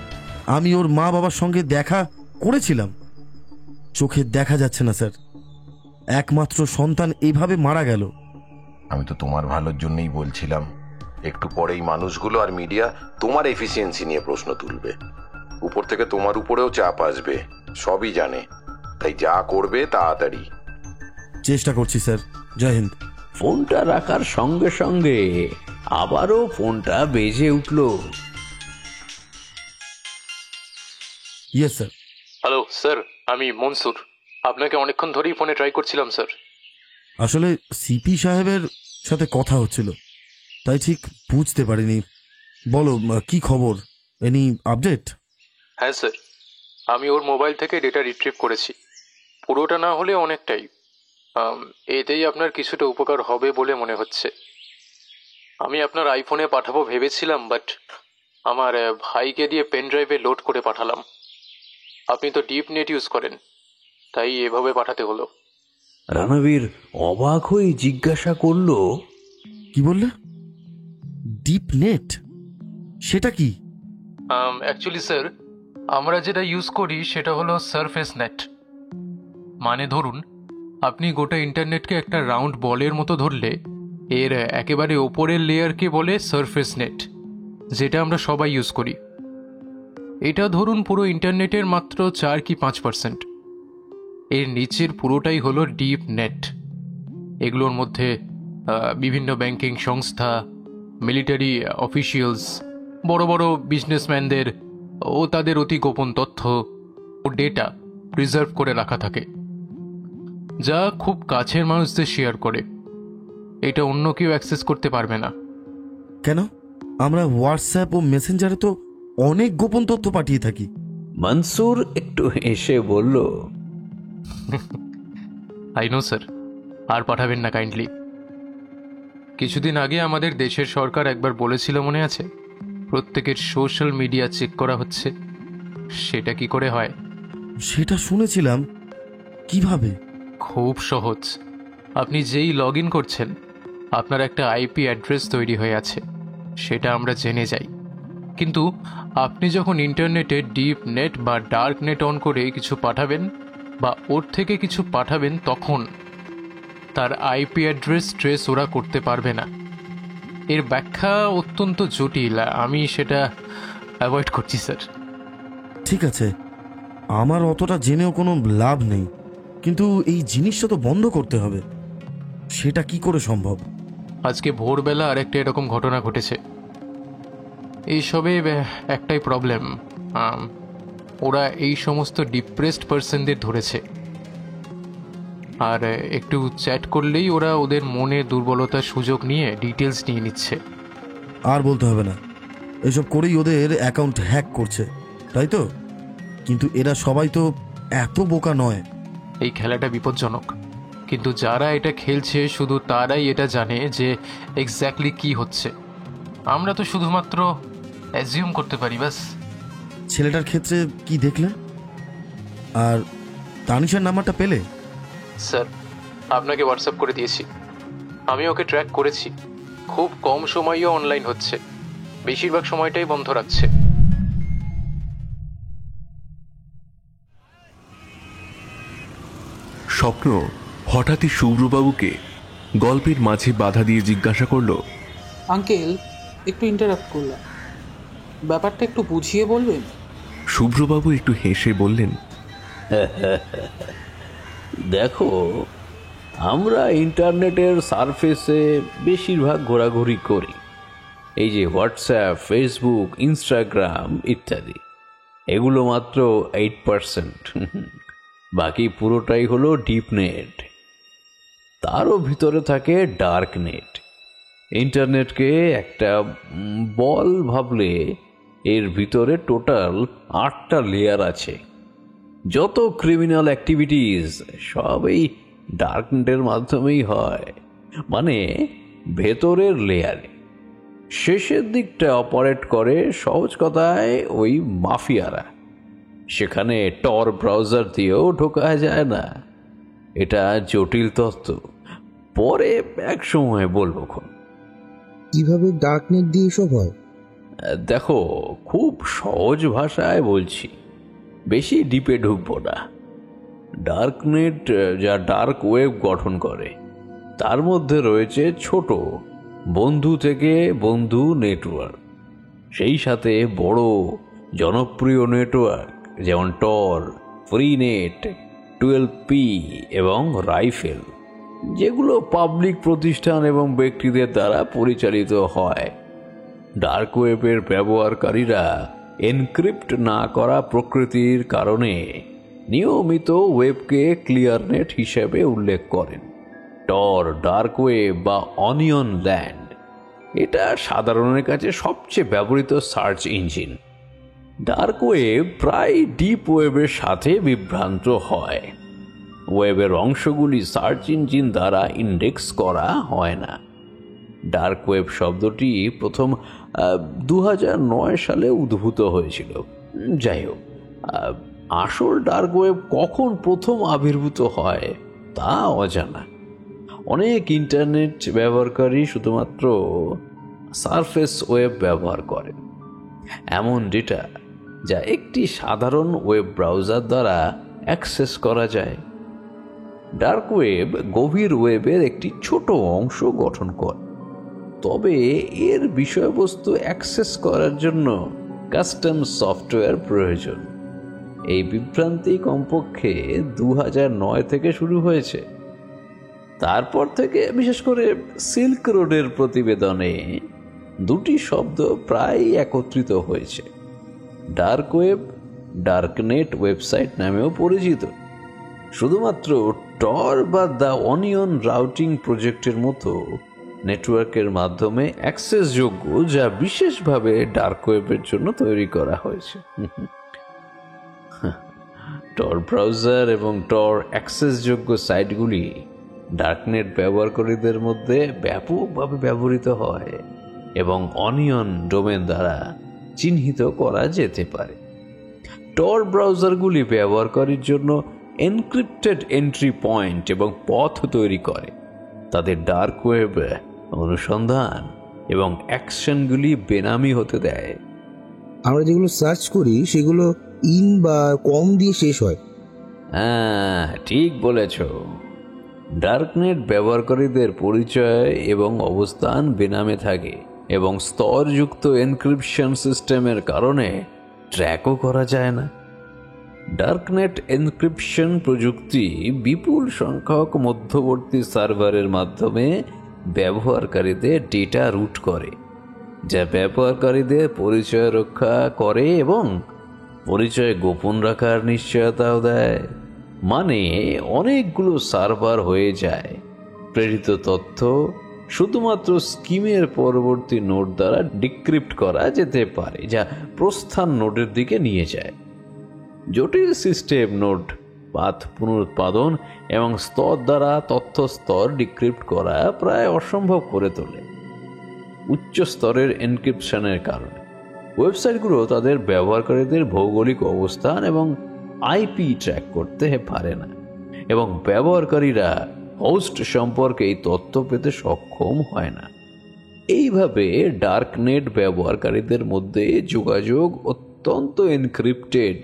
আমি ওর মা বাবার সঙ্গে দেখা করেছিলাম, চোখে দেখা যাচ্ছে না স্যার। একমাত্র সন্তান এইভাবে মারা গেল। আমি তো তোমার ভালোর জন্যই বলছিলাম। একটু পরেই মানুষগুলো আর মিডিয়া তোমার এফিসিয়েন্সি নিয়ে প্রশ্ন তুলবে। উপর থেকে তোমার উপরেও চাপ আসবে, সবই জানে। তাই যা করবে তাড়াতাড়ি। চেষ্টা করছি স্যার। জয় হিন্দ। ফোনটা রাখার সঙ্গে সঙ্গে আবারও ফোনটা বেজে উঠল। Yes sir. হ্যালো স্যার, আমি মনসুর। আপনাকে অনেকক্ষণ ধরেই ফোনে ট্রাই করছিলাম স্যার। আসলে সিপি সাহেবের সাথে কথা হচ্ছিল, তাই ঠিক বুঝতে পারিনি। বলো, কি খবর? Any update? হ্যাঁ স্যার, আমি ওর মোবাইল থেকে ডেটা রিট্রিভ করেছি। পুরোটা না হলে অনেকটাই। এতেই আপনার কিছুটা উপকার হবে বলে মনে হচ্ছে। আমি আপনার আইফোনে পাঠাবো ভেবেছিলাম, বাট আমার ভাইকে দিয়ে পেন ড্রাইভে লোড করে পাঠালাম। আপনি তো ডিপ নেট ইউজ করেন, তাই এভাবে পাঠাতে হলো। রণবীর অবাক হয়ে জিজ্ঞাসা করলো, কি বললে? Deep net? সেটা কি? অ্যাকচুয়ালি স্যার, আমরা যেটা ইউজ করি সেটা হলো সারফেস নেট। মানে ধরুন, আপনি গোটা ইন্টারনেটকে একটা রাউন্ড বলের মতো ধরলে এর একেবারে ওপরের লেয়ারকে বলে সারফেস নেট, যেটা আমরা সবাই ইউজ করি। এটা ধরুন পুরো ইন্টারনেটের মাত্র 4 কি 5%। এর নিচের পুরোটাই হলো ডিপ নেট। এগুলোর মধ্যে বিভিন্ন ব্যাংকিং সংস্থা, মিলিটারি অফিসিয়ালস, বড় বড় বিজনেসম্যানদের ও তাদের অতি গোপন তথ্য ও ডেটা প্রিজার্ভ করে রাখা থাকে, যা খুব কাছের মানুষদের শেয়ার করে। এটা অন্য কেউ অ্যাক্সেস করতে পারবে না। কেন? আমরা হোয়াটসঅ্যাপ ও মেসেঞ্জারে তো অনেক গোপন তথ্য পাঠিয়ে থাকি। মনসুর একটু হেসে বলল, আই নো স্যার, আর পাঠাবেন না কাইন্ডলি। কিছুদিন আগে আমাদের দেশের সরকার একবার বলেছিল, মনে আছে, প্রত্যেকের সোশ্যাল মিডিয়া চেক করা হচ্ছে। সেটা কি করে হয়? সেটা শুনেছিলাম। কিভাবে? খুব সহজ। আপনি যেই লগ ইন করছেন, আপনার একটা আইপি অ্যাড্রেস তৈরি হয়ে আছে, সেটা আমরা জেনে যাই। কিন্তু আপনি যখন ইন্টারনেটে ডিপ নেট বা ডার্ক নেট অন করে কিছু পাঠাবেন বা ওর থেকে কিছু পাঠাবেন, তখন তার আইপি অ্যাড্রেস ট্রেস ওরা করতে পারবে না। এর ব্যাখ্যা অত্যন্ত জটিল, আমি সেটা অ্যাভয়েড করছি স্যার। ঠিক আছে, আমার অতটা জেনেও কোনো লাভ নেই, কিন্তু এই জিনিসটা তো বন্ধ করতে হবে। সেটা কি করে সম্ভব? আজকে ভোরবেলা আরেকটা এরকম ঘটনা ঘটেছে। এইসবে একটাই প্রবলেম, ওরা এই সমস্ত ডিপ্রেসড পার্সনদের ধরেছে, আর একটু চ্যাট করলেই ওরা ওদের মনে দুর্বলতার সুযোগ নিয়ে ডিটেলস নিয়ে নিচ্ছে। আর বলতে হবে না, এসব করেই ওদের অ্যাকাউন্ট হ্যাক করছে, তাই তো? কিন্তু এরা সবাই তো এত বোকা নয়। এই খেলাটা বিপজ্জনক, কিন্তু যারা এটা খেলছে শুধু তারাই এটা জানে যে এক্স্যাক্টলি কি হচ্ছে। আমরা তো শুধুমাত্র অ্যাজিউম করতে পারি, ব্যাস। ছেলেটার ক্ষেত্রে কি দেখলেন? আর তানিশার নাম্বারটা পেলে? স্যার, আপনাকে হোয়াটসঅ্যাপ করে দিয়েছি। আমি ওকে ট্র্যাক করেছি। খুব কম সময়ও অনলাইন হচ্ছে, বেশিরভাগ সময়টাই বন্ধ রাখছে। স্বপ্ন হঠাৎই শুভ্রবাবুকে গল্পের মাঝে বাধা দিয়ে জিজ্ঞাসা করলো, আঙ্কেল, একটু ইন্টারাপ্ট করলাম, ব্যাপারটা একটু বুঝিয়ে বলবেন? শুভ্রবাবু একটু হেসে বললেন, দেখো, আমরা ইন্টারনেটের সারফেসে বেশিরভাগ ঘোরাঘুরি করি। এই যে হোয়াটসঅ্যাপ, ফেসবুক, ইনস্টাগ্রাম ইত্যাদি, এগুলো মাত্র 8%। বাকি পুরোটাই হলো ডিপ নেট। তারও ভিতরে থাকে ডার্ক নেট। ইন্টারনেটকে একটা বল ভাবলে এর ভিতরে টোটাল 8টা লেয়ার আছে। যত ক্রিমিনাল অ্যাক্টিভিটিস সব এই ডার্ক নেটের মাধ্যমেই হয়, মানে ভেতরের লেয়ারে। শেষের দিকটা অপারেট করে সহজ কথায় ওই মাফিয়ারা। সেখানে টর ব্রাউজার দিয়েও ঢোকা যায় না। এটা জটিল তত্ত্ব, পরে এক সময় বলবো। কিভাবে ডার্কনেট দিয়ে এসব হয়? দেখো, খুব সহজ ভাষায় বলছি, বেশি ডিপে ঢুকবো না। ডার্কনেট যা ডার্ক ওয়েব গঠন করে, তার মধ্যে রয়েছে ছোট বন্ধু থেকে বন্ধু নেটওয়ার্ক, সেই সাথে বড় জনপ্রিয় নেটওয়ার্ক যেমন টর, ফ্রিনেট, 12P এবং রাইফেল, যেগুলো পাবলিক প্রতিষ্ঠান এবং ব্যক্তিদের দ্বারা পরিচালিত হয়। ডার্ক ওয়েবের ব্যবহারকারীরা এনক্রিপ্ট না করা প্রকৃতির কারণে নিয়মিত ওয়েবকে ক্লিয়ারনেট হিসেবে উল্লেখ করেন। টর, ডার্ক ওয়েব বা অনিয়ন ল্যান্ড, এটা সাধারণের কাছে সবচেয়ে ব্যবহৃত সার্চ ইঞ্জিন। ডার্ক ওয়েব প্রায় ডিপ ওয়েবের সাথে বিভ্রান্ত হয়। ওয়েবের অংশগুলি সার্চ ইঞ্জিন দ্বারা ইন্ডেক্স করা হয় না। ডার্ক ওয়েব শব্দটি প্রথম 2009 সালে উদ্ভূত হয়েছিল। যাই হোক, আসল ডার্ক ওয়েব কখন প্রথম আবির্ভূত হয় তা অজানা। অনেক ইন্টারনেট ব্যবহারকারী শুধুমাত্র সারফেস ওয়েব ব্যবহার করেন, এমন ডেটা যা একটি সাধারণ ওয়েব ব্রাউজার দ্বারা অ্যাক্সেস করা যায়। ডার্ক ওয়েব গভীর ওয়েবের একটি ছোট অংশ গঠন করে, তবে এর বিষয়বস্তু অ্যাক্সেস করার জন্য কাস্টম সফটওয়্যার প্রয়োজন। এই বিভ্রান্তি কমপক্ষে 2009 থেকে শুরু হয়েছে। তারপর থেকে বিশেষ করে সিল্ক রোডের প্রতিবেদনে দুটি শব্দ প্রায় একত্রিত হয়েছে। ডার্ক ওয়েব ডার্কনেট ওয়েবসাইট নামেও পরিচিত। শুধুমাত্র টর বা দ্য অনিয়ন রাউটিং প্রজেক্টের মতো নেটওয়ার্কের মাধ্যমে অ্যাক্সেসযোগ্য, যা বিশেষভাবে ডার্ক ওয়েবের জন্য তৈরি করা হয়েছে। টর ব্রাউজার এবং টর অ্যাক্সেসযোগ্য সাইটগুলি ডার্কনেট ব্যবহারকারীদের মধ্যে ব্যাপকভাবে ব্যবহৃত হয় এবং অনিয়ন ডোমেন দ্বারা চিহ্নিত করা যেতে পারে। টর ব্রাউজারগুলি ব্যবহারকারীর জন্য এনক্রিপ্টেড এন্ট্রি পয়েন্ট এবং পথ তৈরি করে, তাদের ডার্ক ওয়েব অনুসন্ধান এবং অ্যাকশনগুলি বেনামি হতে দেয়। আমরা যেগুলো সার্চ করি সেগুলো ইন বা কম দিয়ে শেষ হয়। হ্যাঁ, ঠিক বলেছ। ডার্কনেট ব্যবহারকারীদের পরিচয় এবং অবস্থান বেনামে থাকে এবং স্তরযুক্ত এনক্রিপশন সিস্টেমের কারণে ট্র্যাকও করা যায় না। ডার্কনেট এনক্রিপশন প্রযুক্তি বিপুল সংখ্যক মধ্যবর্তী সার্ভারের মাধ্যমে ব্যবহারকারীদের ডেটা রুট করে, যা ব্যবহারকারীদের পরিচয় রক্ষা করে এবং পরিচয় গোপন রাখার নিশ্চয়তাও দেয়। মানে অনেকগুলো সার্ভার হয়ে যায়। প্রেরিত তথ্য শুধুমাত্র স্কিমের পরবর্তী নোড দ্বারা ডিক্রিপ্ট করা যেতে পারে, যা প্রস্থান নোডের দিকে নিয়ে যায়। জটিল সিস্টেম নোড পাথ পুনরুৎপাদন এবং স্তর দ্বারা তথ্য স্তর ডিক্রিপ্ট করা প্রায় অসম্ভব করে তোলে। উচ্চ স্তরের এনক্রিপশনের কারণে ওয়েবসাইটগুলো তাদের ব্যবহারকারীদের ভৌগোলিক অবস্থান এবং আইপি ট্র্যাক করতে পারে না এবং ব্যবহারকারীরা হোস্ট সম্পর্কে এই তথ্য পেতে সক্ষম হয় না। এইভাবে ডার্কনেট ব্যবহারকারীদের মধ্যে যোগাযোগ অত্যন্ত এনক্রিপ্টেড,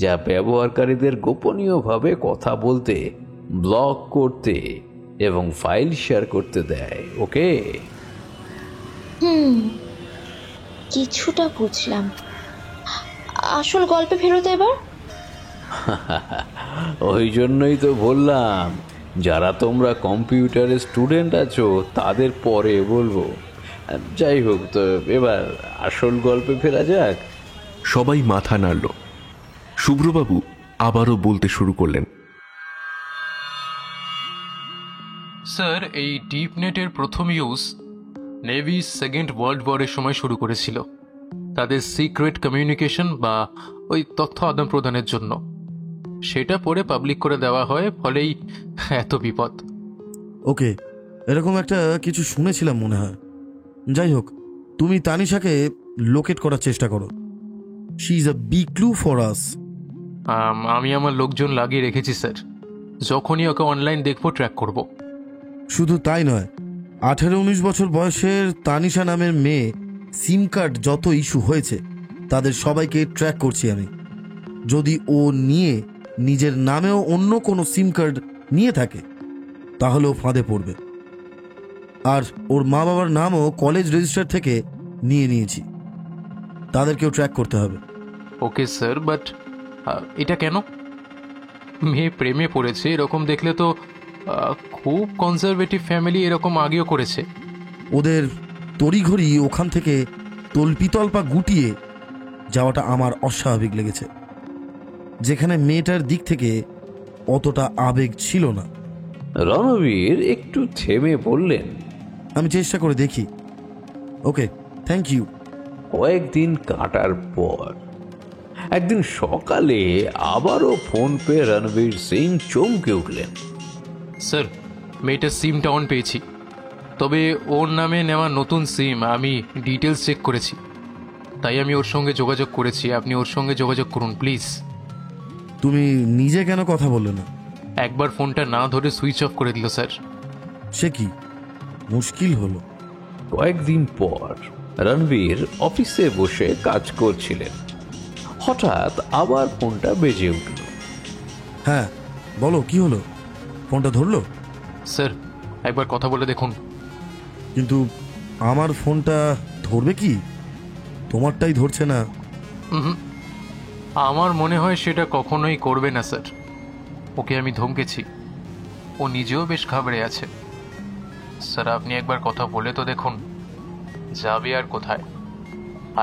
যা ব্যবহারকারীদের গোপনীয়ভাবে কথা বলতে, ব্লক করতে এবং ফাইল শেয়ার করতে দেয়। ওকে, কিছুটা বুঝলাম। আসল গল্পে ফেরত এবার। ওই জন্যই তো বললাম, যারা তোমরা কম্পিউটারের স্টুডেন্ট আছো তাদের পরে বলবো। যাই হোক, তো এবার আসল গল্পে ফেরা যাক। সবাই মাথা নাড়ল। শুভ্রবাবু আবারও বলতে শুরু করলেন। স্যার, এই ডিপ নেটের প্রথম ইউজ নেভি সেকেন্ড ওয়ার্ল্ড ওয়ারের সময় শুরু করেছিল, তাদের সিক্রেট কমিউনিকেশন বা ওই তথ্য আদান প্রদানের জন্য। সেটা পরে পাবলিক করে দেওয়া হয়, ফলেই এত বিপদ। ওকে, এরকম একটা কিছু শুনেছিলাম মনে হয়। যাই হোক, তুমি তানিশাকে লোকেট করার চেষ্টা করো। She is a big clue for us. আমি আমার লোকজন লাগিয়ে রেখেছি স্যার, যখনই ওকে অনলাইন দেখবো ট্র্যাক করব। শুধু তাই নয়, 18-19 বছর বয়সের তানিশা নামের মেয়ে সিম কার্ড যত ইস্যু হয়েছে তাদের সবাইকে ট্র্যাক করছি আমি। যদি ও নিয়ে নিজের নামেও অন্য কোনো সিম কার্ড নিয়ে থাকে তাহলে ও ফাঁদে পড়বে। আর ওর মা বাবার নামও কলেজ রেজিস্টার থেকে নিয়েছি। তাদেরকেও ট্র্যাক করতে হবে। ওকে স্যার, বাট এটা কেন? মেয়ে প্রেমে পড়েছে এরকম দেখলে তো খুব কনজারভেটিভ ফ্যামিলি এরকম আগেও করেছে। ওদের তড়িঘড়ি ওখান থেকে তল্পিতল্পা গুটিয়ে যাওয়াটা আমার অস্বাভাবিক লেগেছে, যেখানে মেয়েটার দিক থেকে অতটা আবেগ ছিল না। রণবীর একটু থেমে বললেন, আমি চেষ্টা করে দেখি। ওকে, থ্যাংক ইউ। কয়েকদিন কাটার পর একদিন সকালে আবারও ফোন পেয়ে রণবীর সিং চমকে উঠলেন। স্যার, মেয়েটার সিমটা অন পেয়েছি, তবে ওর নামে নেওয়া নতুন সিম আমি ডিটেলস চেক করেছি, তাই আমি ওর সঙ্গে যোগাযোগ করেছি। আপনি ওর সঙ্গে যোগাযোগ করুন প্লিজ। তুমি নিজে কেন কথা বললে না? একবার ফোনটা না ধরে সুইচ অফ করে দিল স্যার। সে কি মুশকিল হলো। কয়েকদিন পর রণবীর অফিসে বসে কাজ করছিলেন, হঠাৎ আবার ফোনটা বেজে উঠল। হ্যাঁ বলো, কি হলো? ফোনটা ধরলো? স্যার, একবার কথা বলে দেখুন। কিন্তু আমার ফোনটা ধরবে কি? তোমারটাই ধরছে না। আমার মনে হয় সেটা কখনোই করবে না স্যার। ওকে আমি ধমকেছি, ও নিজেও বেশ ঘাবড়ে আছে। স্যার, আপনি একবার কথা বলে তো দেখুন। যাবে আর কোথায়?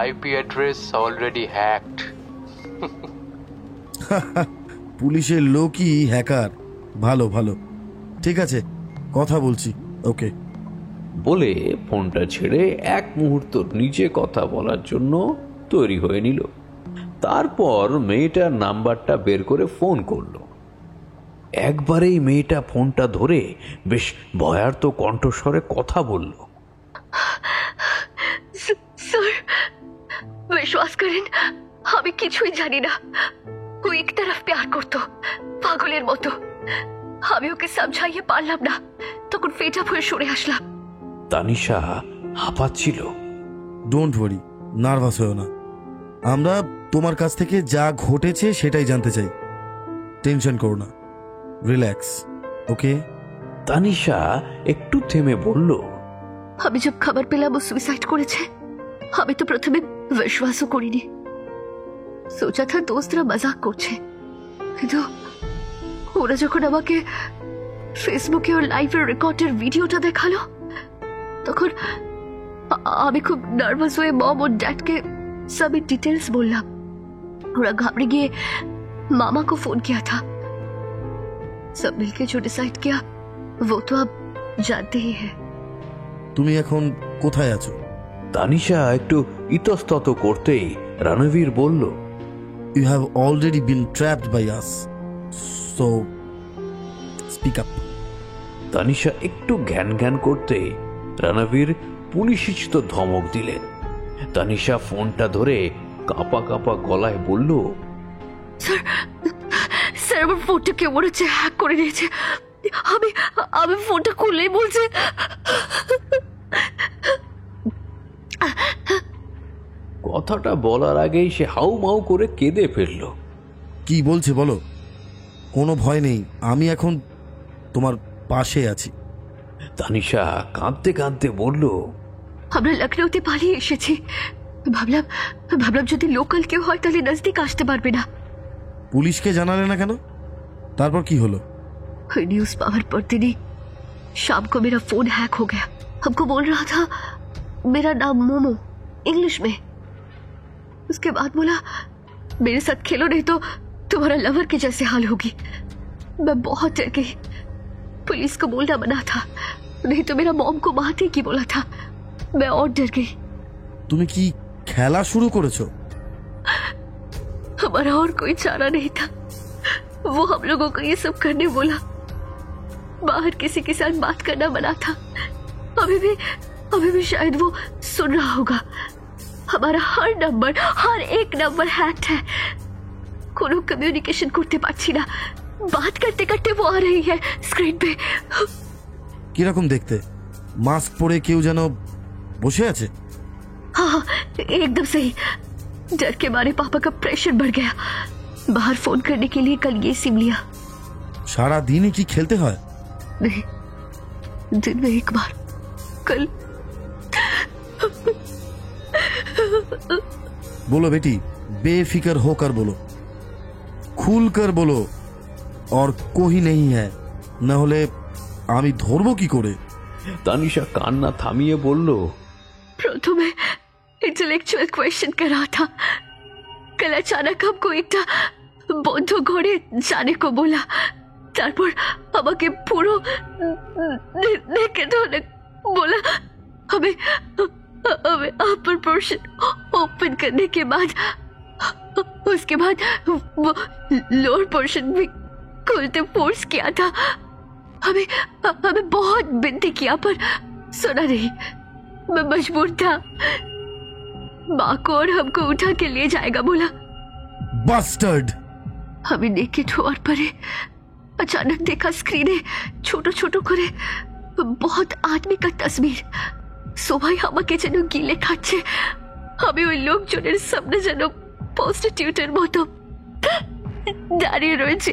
IP address already hacked. পুলিশের লোকই হ্যাকার। ভালো ভালো, ঠিক আছে, কথা বলছি। ওকে বলে ফোনটা ছেড়ে এক মুহূর্ত নিজে কথা বলার জন্য তৈরি হয়ে নিল। তারপর মেয়েটার নাম্বারটা বের করে ফোন করলো। একবারেই মেয়েটা ফোনটা ধরে বেশ ভয়ার্ত কণ্ঠস্বরে কথা বলল। স্যার, বিশ্বাস করেন আমি কিছুই জানি না। ও এক তরফ প্যার করতো পাগলের মতো। আমি ওকে সমঝাইয়ে পারলাম না, তখন ফেড আপ হয়ে সরে আসলাম। তানিশা হাঁপাচ্ছিল। ডোন্ট ওয়ারি, নার্ভাস হও না। আমরা তোমার কাছ থেকে যা ঘটেছে সেটাই জানতে চাই। টেনশন করো না, রিল্যাক্স, ওকে? তানিশা একটু থেমে বলল, আমি যখন খবর পেলাম ও সুইসাইড করেছে, আমি তো প্রথমে বিশ্বাসও করিনি। সোচা থা দোস্তরা মজাক করছে, কিন্তু ওরা যখন আমাকে ফেসবুকে ওর লাইভের রেকর্ডের ভিডিওটা দেখালো, তখন আমি খুব নার্ভাস হয়ে মম और डैड के सभी डिटेल्स बोला। थोड़ा घबरा गए, मामा को फोन किया था। सब मिलके जो डिसाइड किया वो तो आप जानते ही हैं। তুমি এখন কোথায় আছো? তানিশা একটু ইতস্তত করতেই রণবীর বলল, you have already been trapped by us, so speak up. Tanisha একটু জ্ঞান জ্ঞান করতে রণবীর পুলিশিত ধমক দিলেন। তানিশা ফোনটা ধরে কাঁপা কাঁপা গলায় বলল, স্যার, স্যার আমার ফোনটা কেউ মনে হচ্ছে হ্যাক করে নিয়েছে। আমি ফোনটা খুললেই বলছে। কথাটা বলার আগেই সে হাউ মাউ করে কেঁদে ফেলল। কি বলছে বলো? কোনো ভয় নেই, আমি এখন তোমার পাশে আছি। তানিশা কাঁদতে কাঁদতে বলল, আমরা লখনৌতে পালিয়ে এসেছি। ভাবলাম যদি লোকাল কেউ হয় তাহলে নজদিক আসতে পারবে না। পুলিশকে জানালে না কেন? তারপর কি হলো? न्यूज पावर पर दिन ही शाम को मेरा फोन हैक हो गया। हमको बोल रहा था मेरा नाम मोमो, इंग्लिश में। उसके बाद बोला मेरे साथ खेलो नहीं तो तुम्हारा लवर के जैसे हाल होगी। मैं बहुत डर गई। पुलिस को बोलना मना था, नहीं तो मेरा मॉम को मारने की बोला था। मैं और डर गई। তুমি কি খেলা শুরু করেছো? हमारा और कोई चारा नहीं था। वो हम लोगों को ये सब करने बोला। बाहर किसी के साथ बात करना मना था। अभी भी शायद वो सुन रहा होगा। हमारा हर एक नंबर हैक्ड है। कोनो कम्युनिकेशन करते पारছি না। बात करते करते वो आ रही है स्क्रीन पे। কিরকম দেখতে? মাস্ক পরে কেউ যেন বসে আছে। हाँ, एकदम सही। डर के मारे पापा का प्रेशर बढ़ गया। बाहर फोन करने के लिए कल ये सिम लिया। সারা দিনই কি খেলতে হয়? नहीं, दिन में एक बार। अंकल। बोलो बेटी, बेफिक्र होकर बोलो, खुल कर बोलो, और कोई नहीं है, না হলে আমি ধরবো কি করে? তানিশা কান্না থামিয়ে বলল, प्रथमे इंटेलेक्चुअल क्वेश्चन कर रहा था, कल अचानक हमको एक বন্ধ ঘরে জানে কো বলা, তারপর আমাকে পুরো দেখে ধরে बोला हमें हमें अपर पोर्शन ओपन करने के बाद उसके बाद वो लोअर पोर्शन भी खोलते फोर्स किया था। हमें हमें बहुत विनती किया पर सुना नहीं। मैं मजबूर था, माँ को और हमको उठा के ले जाएगा बोला। बास्टर्ड! हमें नेकेड হওয়ার পরে अचानक देखा स्क्रीने ছোট ছোট করে बहुत आदमी का तस्वीर। সবাই আমাকে যেন গিলে খাচ্ছে। আমি ওই লোকজনের সামনে যেন প্রস্টিটিউটের মতো দাঁড়িয়ে রয়েছে।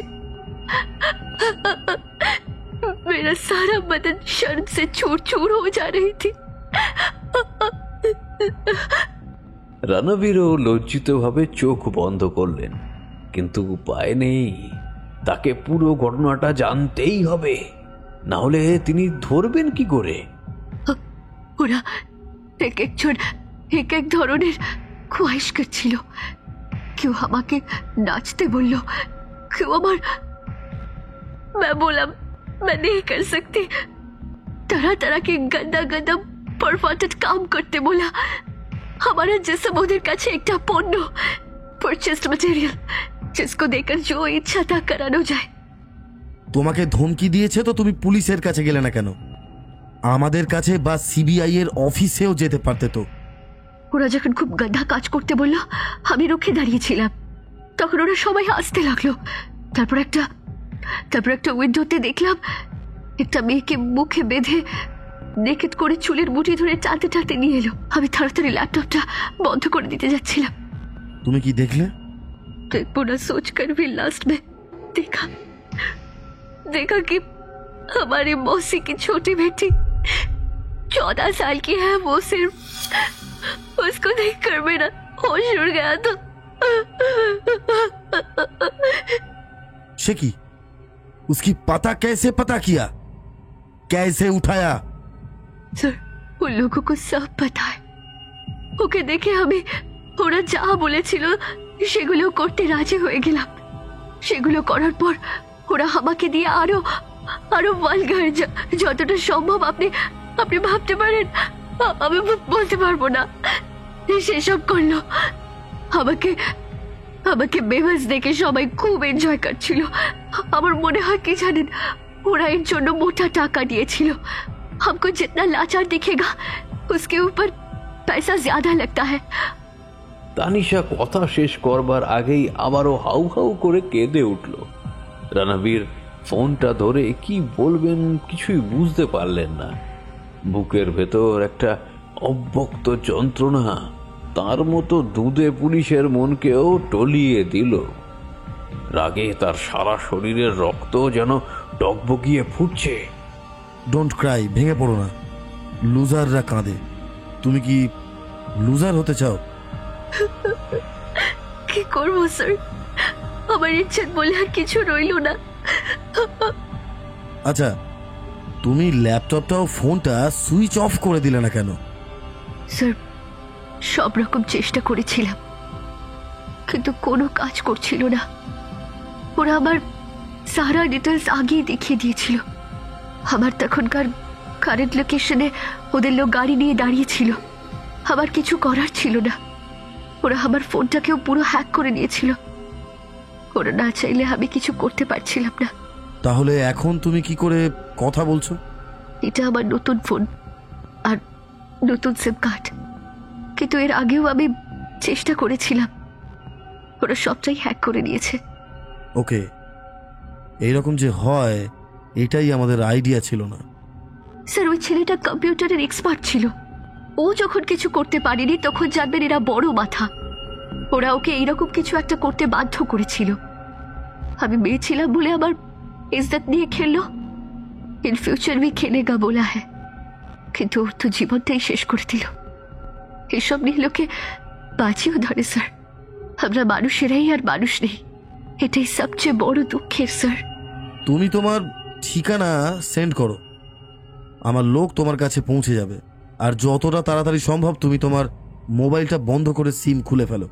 मेरा सारा बदन शर्म से चूर चूर हो जा रही थी। রণবীরও লজ্জিতভাবে চোখ বন্ধ করলেন, কিন্তু উপায় নেই, তাকে পুরো ঘটনাটা জানতেই হবে, না হলে তিনি ধরবেন কি করে? ওরা এক একজন এক এক ধরনের খোয়াইশ করছিল। কেউ আমাকে নাচতে বলল, কেউ আমার मैं बोला मैं नहीं कर सकती। तरह तरह के गंदा गंदा परफॉर्मेंट काम करते बोला। हमारा जिस्म उधर কাছে একটা পণ্য, परचेस्ड मटेरियल, जिसको देखकर जो इच्छा था करानो जाए। তোমাকে ধমকি দিয়েছে তো তুমি পুলিশের কাছে গেলে না কেন? আমাদের কাছে বা সিবিআই এর অফিসেও যেতে পারতে তো। ওরা যখন খুব গন্ধা কাজ করতে বলল, আমি রুখে দাঁড়িয়েছিলাম। তখন ওরা সবাই হাসতে লাগলো। তারপর একটা উইন্ডোতে দেখলাম একটা মেয়েকে মুখে বেঁধে নেকেট করে চুলের মুঠি ধরে টানতে টানতে নিয়ে এলো। আমি তাড়াতাড়ি ল্যাপটপটা বন্ধ করে দিতে যাচ্ছিলাম। তুমি কি দেখলে? देखो ना सोच कर भी लास्ट में देखा कि हमारी मौसी की छोटी बेटी 14 साल की है। वो सिर्फ उसको देखकर मेरा होश उड़ गया था। शेकी, उसकी पता कैसे पता किया, कैसे उठाया? सर, उन लोगों को सब पता है। ওকে দেখে আমি ওরা যা বলেছিল সেগুলো করতে রাজি হয়ে গেলাম। সেগুলো করার পর ওরা আমাকে দিয়ে আরো ভালগার যতটা সম্ভব আপনি ভাবতে পারেন আমি বলতে পারবো না সেসব করলো। আমাকে বেবাস দেখে সবাই খুব এনজয় করছিল। আমার মনে হয় কি জানেন, ওরা এর জন্য মোটা টাকা দিয়েছিল। हमको जितना लाचार दिखेगा उसके ऊपर पैसा ज्यादा लगता है। তানিশা কথা শেষ করবার আগেই আবারও হাউ হাউ করে কেঁদে উঠল। রণবীর ফোনটা ধরে কি বলবেন কিছুই বুঝতে পারলেন না। বুকের ভেতর একটা অব্যক্ত যন্ত্রণা তার মতো দুধে পুলিশের মনকেও টলিয়ে দিল। রাগে তার সারা শরীরের রক্ত যেন টকবগিয়ে ফুটছে। ডোন্ট ক্রাই, ভেঙে পড়ো না। লুজাররা কাঁদে, তুমি কি লুজার হতে চাও? কি করব স্যার, আমার ইচ্ছা বলে আর কিছু রইল না। আচ্ছা, তুমি ল্যাপটপটাও ফোনটা সুইচ অফ করে দিলে না কেন? স্যার, সব রকম চেষ্টা করেছিলাম, কিন্তু কোনো কাজ করছিল না। ওরা আমার সারা ডিটেলস আগেই দেখিয়ে দিয়েছিল। আমার তখনকার কারেন্ট লোকেশনে ওদের লোক গাড়ি নিয়ে দাঁড়িয়েছিল। আমার কিছু করার ছিল না। ওরা আমার ফোনটাকেও পুরো হ্যাক করে নিয়েছিল। ওরা না চাইলে আমি কিছু করতে পারছিলাম না। তাহলে এখন তুমি কি করে কথা বলছো? এটা আমার নতুন ফোন আর নতুন সিম কার্ড, কিন্তু এর আগেও আমি চেষ্টা করেছিলাম। ওরা সবটাই হ্যাক করে নিয়েছে। ওকে, এইরকম যে হয় এটাই আমাদের আইডিয়া ছিল না। স্যার, ওই ছেলেটা কম্পিউটারের এক্সপার্ট ছিল। ও যখন কিছু করতে পারেনি তখন জানবেন এরা বড় মাথা। ওরা ওকে এইরকম কিছু একটা করতে বাধ্য করেছিল। আমি মেয়ে ছিলাম বলে আমার ইজ্জত নিয়ে খেললো। इन फ्यूचर भी खेलेगा बोला है। কিন্তু ওর তো জীবনটাই শেষ করে দিল। এসব নিয়ে লোকে বাঁচিয়েও ধরে স্যার। আমরা মানুষেরাই আর মানুষ নেই, এটাই সবচেয়ে বড় দুঃখের স্যার। তুমি তোমার ঠিকানা সেন্ড করো, আমার লোক তোমার কাছে পৌঁছে যাবে। আর যতটা তাড়াতাড়ি সম্ভব তুমি তোমার মোবাইলটা বন্ধ করে সিম খুলে ফেলো।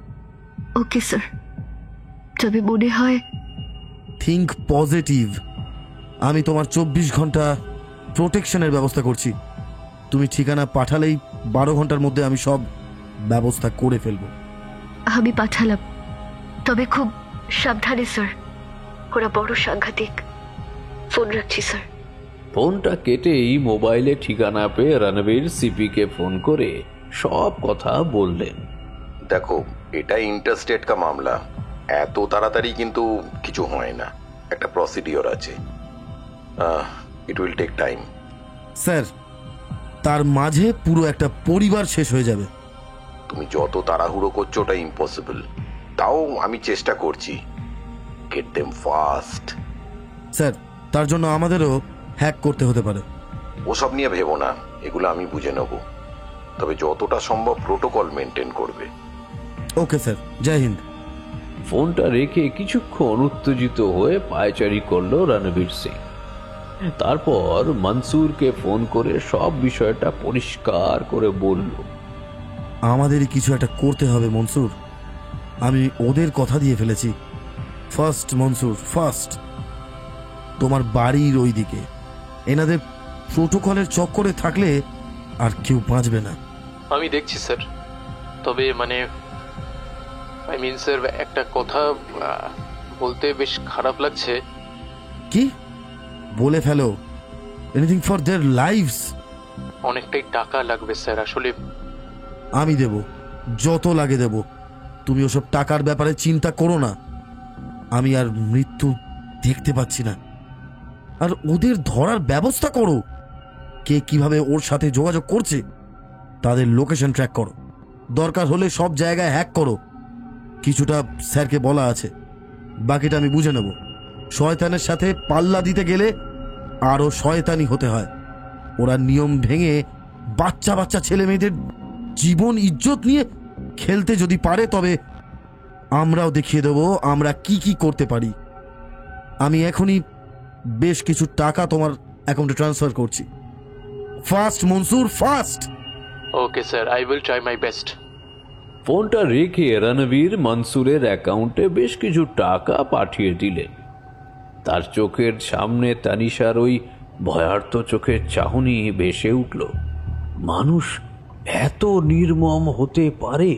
ওকে স্যার, তবে মনে হয় থিঙ্ক পজিটিভ। আমি তোমার 24 ঘন্টা প্রোটেকশনের ব্যবস্থা করছি। তুমি ঠিকানা পাঠালেই 12 ঘন্টার মধ্যে আমি সব ব্যবস্থা করে ফেলবো। আমি পাঠালাম, তবে খুব সাবধানে স্যার, ওরা বড় সাংঘাতিক। ফোন রাখছি স্যার। ফোনটা কেটেই মোবাইলে ঠিকানা পেয়ে রণবীর সিপিকে ফোন করে সব কথা বললেন। দেখো, এটা ইন্টারস্টেট কা মামলা, এত তাড়াতাড়ি কিন্তু কিছু হয় না, একটা প্রসিডিওর আছে। It will take time. Sir, তার মাঝে পুরো একটা পরিবার শেষ হয়ে যাবে। তুমি যত তাড়াহুড়ো করছো ওটা ইম্পসিবল, তাও আমি চেষ্টা করছি। Gate them fast. স্যার, তার জন্য আমাদেরও হ্যাক করতে হতে পারে। ওসব নিয়ে ভেবো না, এগুলো আমি বুঝে নেব। তবে যতটা সম্ভব প্রোটোকল মেনটেন করবে। Okay sir, Jai Hind. ফোনটা রেখে কিছুক্ষণ উত্তেজিত হয়ে পায়চারি করলো রণবীর সিং। তারপর মনসুরকে ফোন করে সব বিষয়টা পরিষ্কার করে বলল। আমাদেরই কিছু একটা করতে হবে মনসুর, আমি ওদের কথা দিয়ে ফেলেছি। First Mansur, first. তোমার বাড়ির ওই দিকে এনাদের প্রোটোকলের চক্করে থাকলে আর কেউ বাঁচবে না। আমি দেখছি স্যার, তবে আই মিন স্যার, একটা কথা বলতে বেশ খারাপ লাগছে। কি? বলে ফেলো। Anything for their lives. অনেকটাই টাকা লাগবে স্যার, আসলে। আমি দেব, যত লাগে দেব। তুমি ওসব টাকার ব্যাপারে চিন্তা করো না। আমি আর মৃত্যু দেখতে পাচ্ছি না। আর ওদের ধরার ব্যবস্থা করো। কে কিভাবে ওর সাথে যোগাযোগ করছে তাদের লোকেশন ট্র্যাক করো। দরকার হলে সব জায়গায় হ্যাক করো। কিছুটা স্যারকে বলা আছে, বাকিটা আমি বুঝে নেব। শয়তানের সাথে পাল্লা দিতে গেলে আরো শয়তানি হতে হয়। ওরা নিয়ম ভেঙে বাচ্চা বাচ্চা ছেলে মেয়েদের জীবন ইজ্জত নিয়ে খেলতে যদি পারে, তবে আমরাও দেখিয়ে দেব আমরা কি কি করতে পারি। আমি এখনই বেশ কিছু টাকা তোমার অ্যাকাউন্টে ট্রান্সফার করছি। Fast Mansur, fast. Okay sir, I will try my best. ফোনটা রেখে রণবীর মনসুরের অ্যাকাউন্টে বেশ কিছু টাকা পাঠিয়ে দিলেন। তার চোখের সামনে তানিশার ওই ভয়ার্ত চোখের চাহনি ভেসে উঠল। মানুষ এত নির্মম হতে পারে?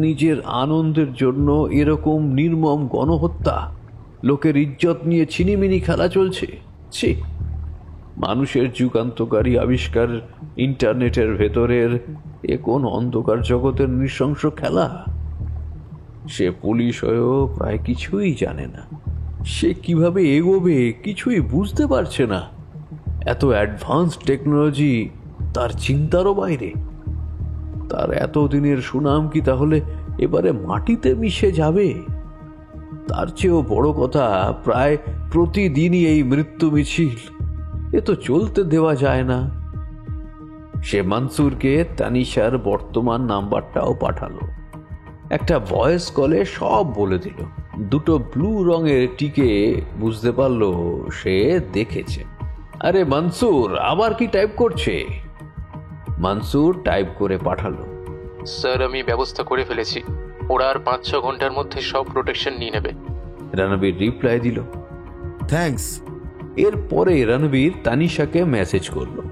নিজের আনন্দের জন্য এরকম নির্মম গণহত্যা, লোকের ইজ্জত নিয়ে ছিনিমিনি খেলা চলছে। ছি, মানুষের যুগান্তকারী আবিষ্কার ইন্টারনেটের ভেতরের এ কোন অন্ধকার জগতের নৃশংস খেলা? সে পুলিশ হয়েও প্রায় কিছুই জানে না। সে কিভাবে এগোবে কিছুই বুঝতে পারছে না। এত অ্যাডভান্স টেকনোলজি তার চিন্তারও বাইরে। তার এতদিনের সুনাম কি তাহলে এবারে মাটিতে মিশে যাবে? তার চেয়েও বড় কথা, প্রায় প্রতিদিনই এই মৃত্যু মিছিল। এ তো চলতে দেওয়া যায় না। সে মনসুরকে তানিশার বর্তমান নাম্বারটাও পাঠালো। একটা ভয়েস কলে সব বলে দিল। দুটো ব্লু রঙের টিকে বুঝতে পারলো সে দেখেছে। আরে মনসুর আবার কি টাইপ করছে? মনসুর টাইপ করে পাঠালো। স্যার, আমি ব্যবস্থা করে ফেলেছি। ওরা আর 5-6 ঘন্টার মধ্যে সব প্রোটেকশন নিয়ে নেবে। রণবীর রিপ্লাই দিল, থ্যাঙ্কস। এরপরে রণবীর তানিশাকে মেসেজ করলো,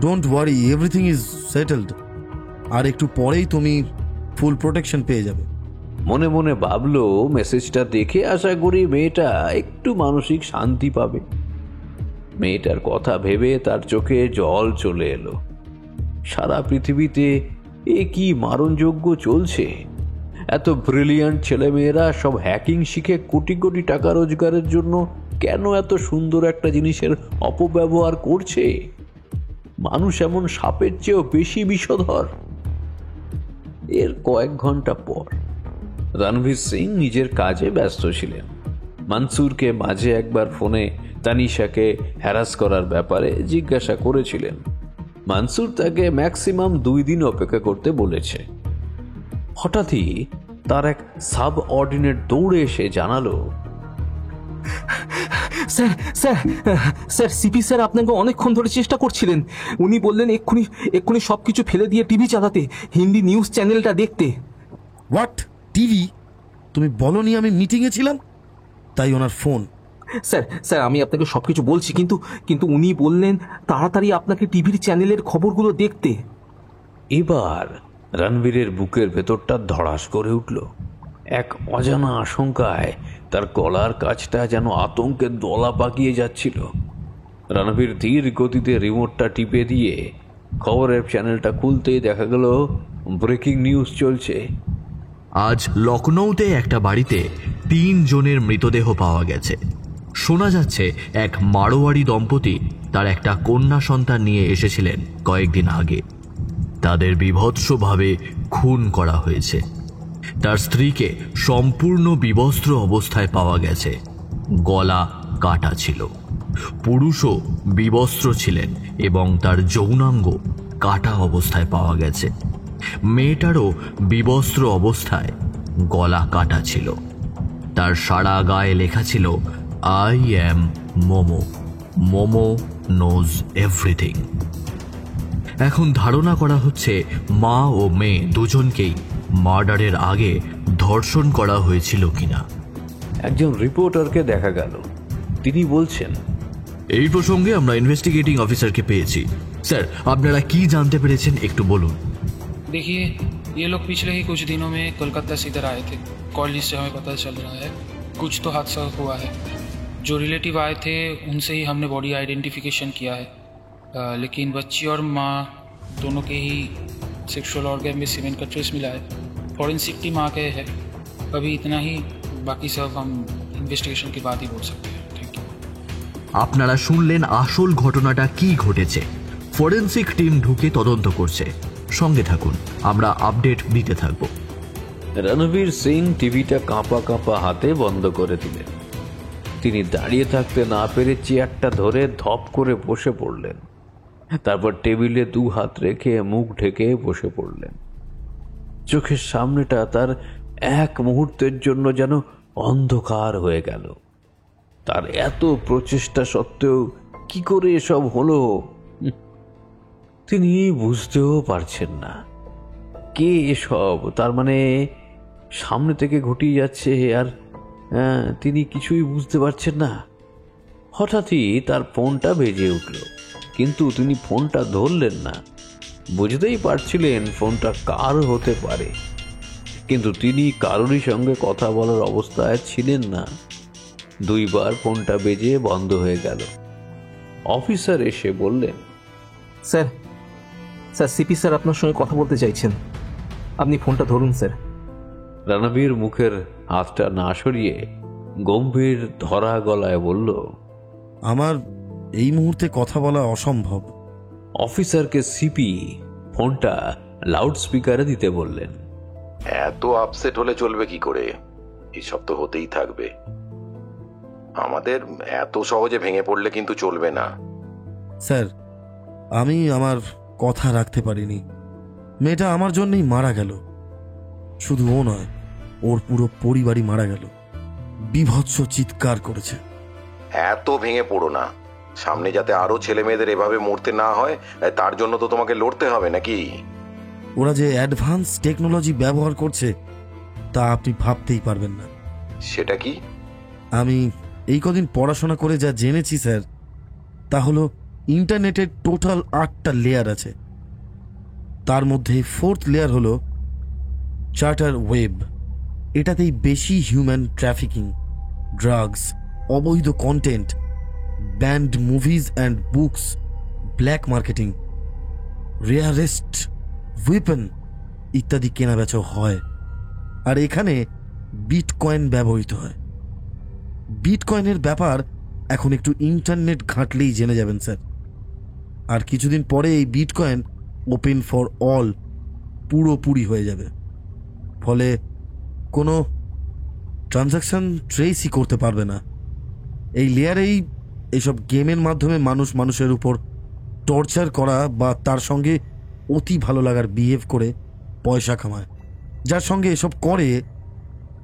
don't worry, everything is settled. আর একটু পরেই তুমি ফুল প্রোটেকশন পেয়ে যাবে। মনে মনে ভাবলো, মেসেজটা দেখে আশা করি মেয়েটা একটু মানসিক শান্তি পাবে। মেয়েটার কথা ভেবে তার চোখে জল চলে এলো। সারা পৃথিবীতে এ কি মারণযোগ্য চলছে? এত ব্রিলিয়ান্ট ছেলেমেয়েরা সব হ্যাকিং শিখে কোটি কোটি টাকা রোজগারের জন্য কেন এত সুন্দর একটা জিনিসের অপব্যবহার করছে? মানুষ এমন সাপের চেয়েও বেশি বিষধর। এর কয়েক ঘন্টা পর রণবীর সিং নিজের কাজে ব্যস্ত ছিলেন। মনসুরকে মাঝে একবার ফোনে তানিশাকে হ্যারাস করার ব্যাপারে জিজ্ঞাসা করেছিলেন। মানসুর তাকে ম্যাক্সিমাম 2 দিন অপেক্ষা করতে বলেছে। হঠাৎই তার এক সাব অর্ডিনেট দৌড়ে এসে জানালো, sir sir sir CP sir আপনাকে অনেকক্ষণ ধরে চেষ্টা করছিলেন। উনি বললেন এক্ষুনি সবকিছু ফেলে দিয়ে টিভি চালাতে, হিন্দি নিউজ চ্যানেলটা দেখতে। হোয়াট? টিভি? তুমি বলনি আমি মিটিংয়ে ছিলাম? তাই ওনার ফোন। স্যার স্যার আমি আপনাকে সবকিছু বলছি, কিন্তু উনি বললেন তাড়াতাড়ি আপনাকে টিভির চ্যানেলের খবরগুলো দেখতে। এবার রণবীরের বুকের ভেতরটা ধড়াস করে উঠল। এক অজানা আশঙ্কায় তার গলার কাছটা যেন আতঙ্কের দলা পাকিয়ে যাচ্ছিল। রণবীর ধীর গতিতে রিমোটটা টিপে দিয়ে খবরের চ্যানেলটা খুলতেই দেখা গেল ব্রেকিং নিউজ চলছে। আজ লখনৌতে একটা বাড়িতে 3 জনের মৃতদেহ পাওয়া গেছে। শোনা যাচ্ছে এক মারোয়াড়ি দম্পতি তার একটা কন্যা সন্তান নিয়ে এসেছিলেন কয়েকদিন আগে। তাদের বীভৎসভাবে খুন করা হয়েছে। তার স্ত্রীকে সম্পূর্ণ বিবস্ত্র অবস্থায় পাওয়া গেছে, গলা কাটা ছিল। পুরুষও বিবস্ত্র ছিলেন এবং তার যৌনাঙ্গ কাটা অবস্থায় পাওয়া গেছে। মেয়েটারও বিবস্ত্র অবস্থায় গলা কাটা ছিল। তার সারা গায়ে লেখা ছিল, I am momo, momo nose everything. এখন ধারণা করা হচ্ছে মা ও মেয়ে দুজনকেই মার্ডারের আগে ধর্ষণ করা হয়েছিল কিনা। একজন রিপোর্টারকে দেখা গেল, তিনি বলছেন, এই প্রসঙ্গে আমরা ইনভেস্টিগেটিং অফিসারকে পেয়েছি। স্যার আপনারা কি জানতে পেরেছেন একটু বলুন। देखिए, ये लोग पिछले ही कुछ दिनों में कोलकाता से इधर आए थे। कॉलेज से हमें पता चल रहा है कुछ तो हादसा हुआ है। जो रिलेटिव आए थे उनसे ही हमने बॉडी आइडेंटिफिकेशन किया है, लेकिन बच्ची और माँ दोनों के ही सेक्सुअल ऑर्गन में सीमेन का ट्रेस मिला है। फॉरेंसिक टीम आ गए है, अभी इतना ही, बाकी सब हम इन्वेस्टिगेशन के बाद ही बोल सकते हैं। Thank you. আপনারা শুনলেন আসল ঘটনাটা কি ঘটেছে। ফরেনসিক টিম ঢুকে তদন্ত করছে। সঙ্গে থাকুন, আমরা আপডেট দিতে থাকব। রণবীর সিং টিভিটা কাঁপা কাঁপা হাতে বন্ধ করে দিলেন। তিনি দাঁড়িয়ে থাকতে না পেরে চেয়ারটা ধরে ধপ করে বসে পড়লেন। তারপর টেবিলে 2 হাত রেখে মুখ ঢেকে বসে পড়লেন। চোখের সামনেটা তার এক মুহূর্তের জন্য যেন অন্ধকার হয়ে গেল। তার এত প্রচেষ্টা সত্ত্বেও কি করে এসব হলো তিনি বুঝতেও পারছেন না। কে এসব, তার মানে সামনে থেকে ঘটিয়ে যাচ্ছে আর তিনি কিছুই বুঝতে পারছেন না। হঠাৎই তার ফোনটা বেজে উঠল, কিন্তু তিনি ফোনটা ধরলেন না। বুঝতেই পারছিলেন ফোনটা কার হতে পারে, কিন্তু তিনি কারোরই সঙ্গে কথা বলার অবস্থায় ছিলেন না। 2 বার ফোনটা বেজে বন্ধ হয়ে গেল। অফিসার এসে বললেন, স্যার স্যার সিপি স্যার আপনার সঙ্গে কথা বলতে চাইছেন, আপনি ফোনটা ধরুন স্যার। রণবীর মুখের হাতটা না সরিয়ে গম্ভীর ধরা গলায় বলল, আমার এই মুহূর্তে কথা বলা অসম্ভব। অফিসারকে সিপি ফোনটা লাউড স্পিকারে দিতে বললেন। এত আপসেট হলে চলবে কি করে? এসব তো হতেই থাকবে। আমাদের এত সহজে ভেঙে পড়লে কিন্তু চলবে না। স্যার, আমি আমার কথা রাখতে পারিনি। মেয়েটা আমার জন্যই মারা গেল। শুধু ও নয়, ওর পুরো পরিবারই মারা গেল। বিভৎস চিৎকার করেছে। এত ভেঙে পড়ো না। সামনে যাতে আরো ছেলে মেয়েদের এভাবে মরতে না হয়, তার জন্য তো তোমাকে লড়তে হবে নাকি? ওরা যে অ্যাডভান্স টেকনোলজি ব্যবহার করছে তা আপনি ভাবতেই পারবেন না। সেটা কি? আমি এই কদিন পড়াশোনা করে যা জেনেছি স্যার, তা হলো ইন্টারনেটের টোটাল 8টা লেয়ার আছে। তার মধ্যে 4th লেয়ার হলো চার্টার ওয়েব। এটাতেই বেশি হিউম্যান ট্রাফিকিং, ড্রাগস, অবৈধ content, band movies and books, black marketing, rarest weapon ইত্যাদি কেনাবেচা হয়। আর এখানে বিটকয়েন ব্যবহৃত হয়। বিটকয়েনের ব্যাপার এখন একটু ইন্টারনেট ঘাঁটলেই জেনে যাবেন স্যার। আর কিছুদিন পরে এই বিটকয়েন ওপেন ফর অল পুরোপুরি হয়ে যাবে। ফলে কোনো ট্রানজাকশন ট্রেসই করতে পারবে না। এই লেয়ারেই এইসব গেমের মাধ্যমে মানুষের উপর টর্চার করা বা তার সঙ্গে অতি ভালো লাগার বিহেভ করে পয়সা কামায়। যার সঙ্গে এসব করে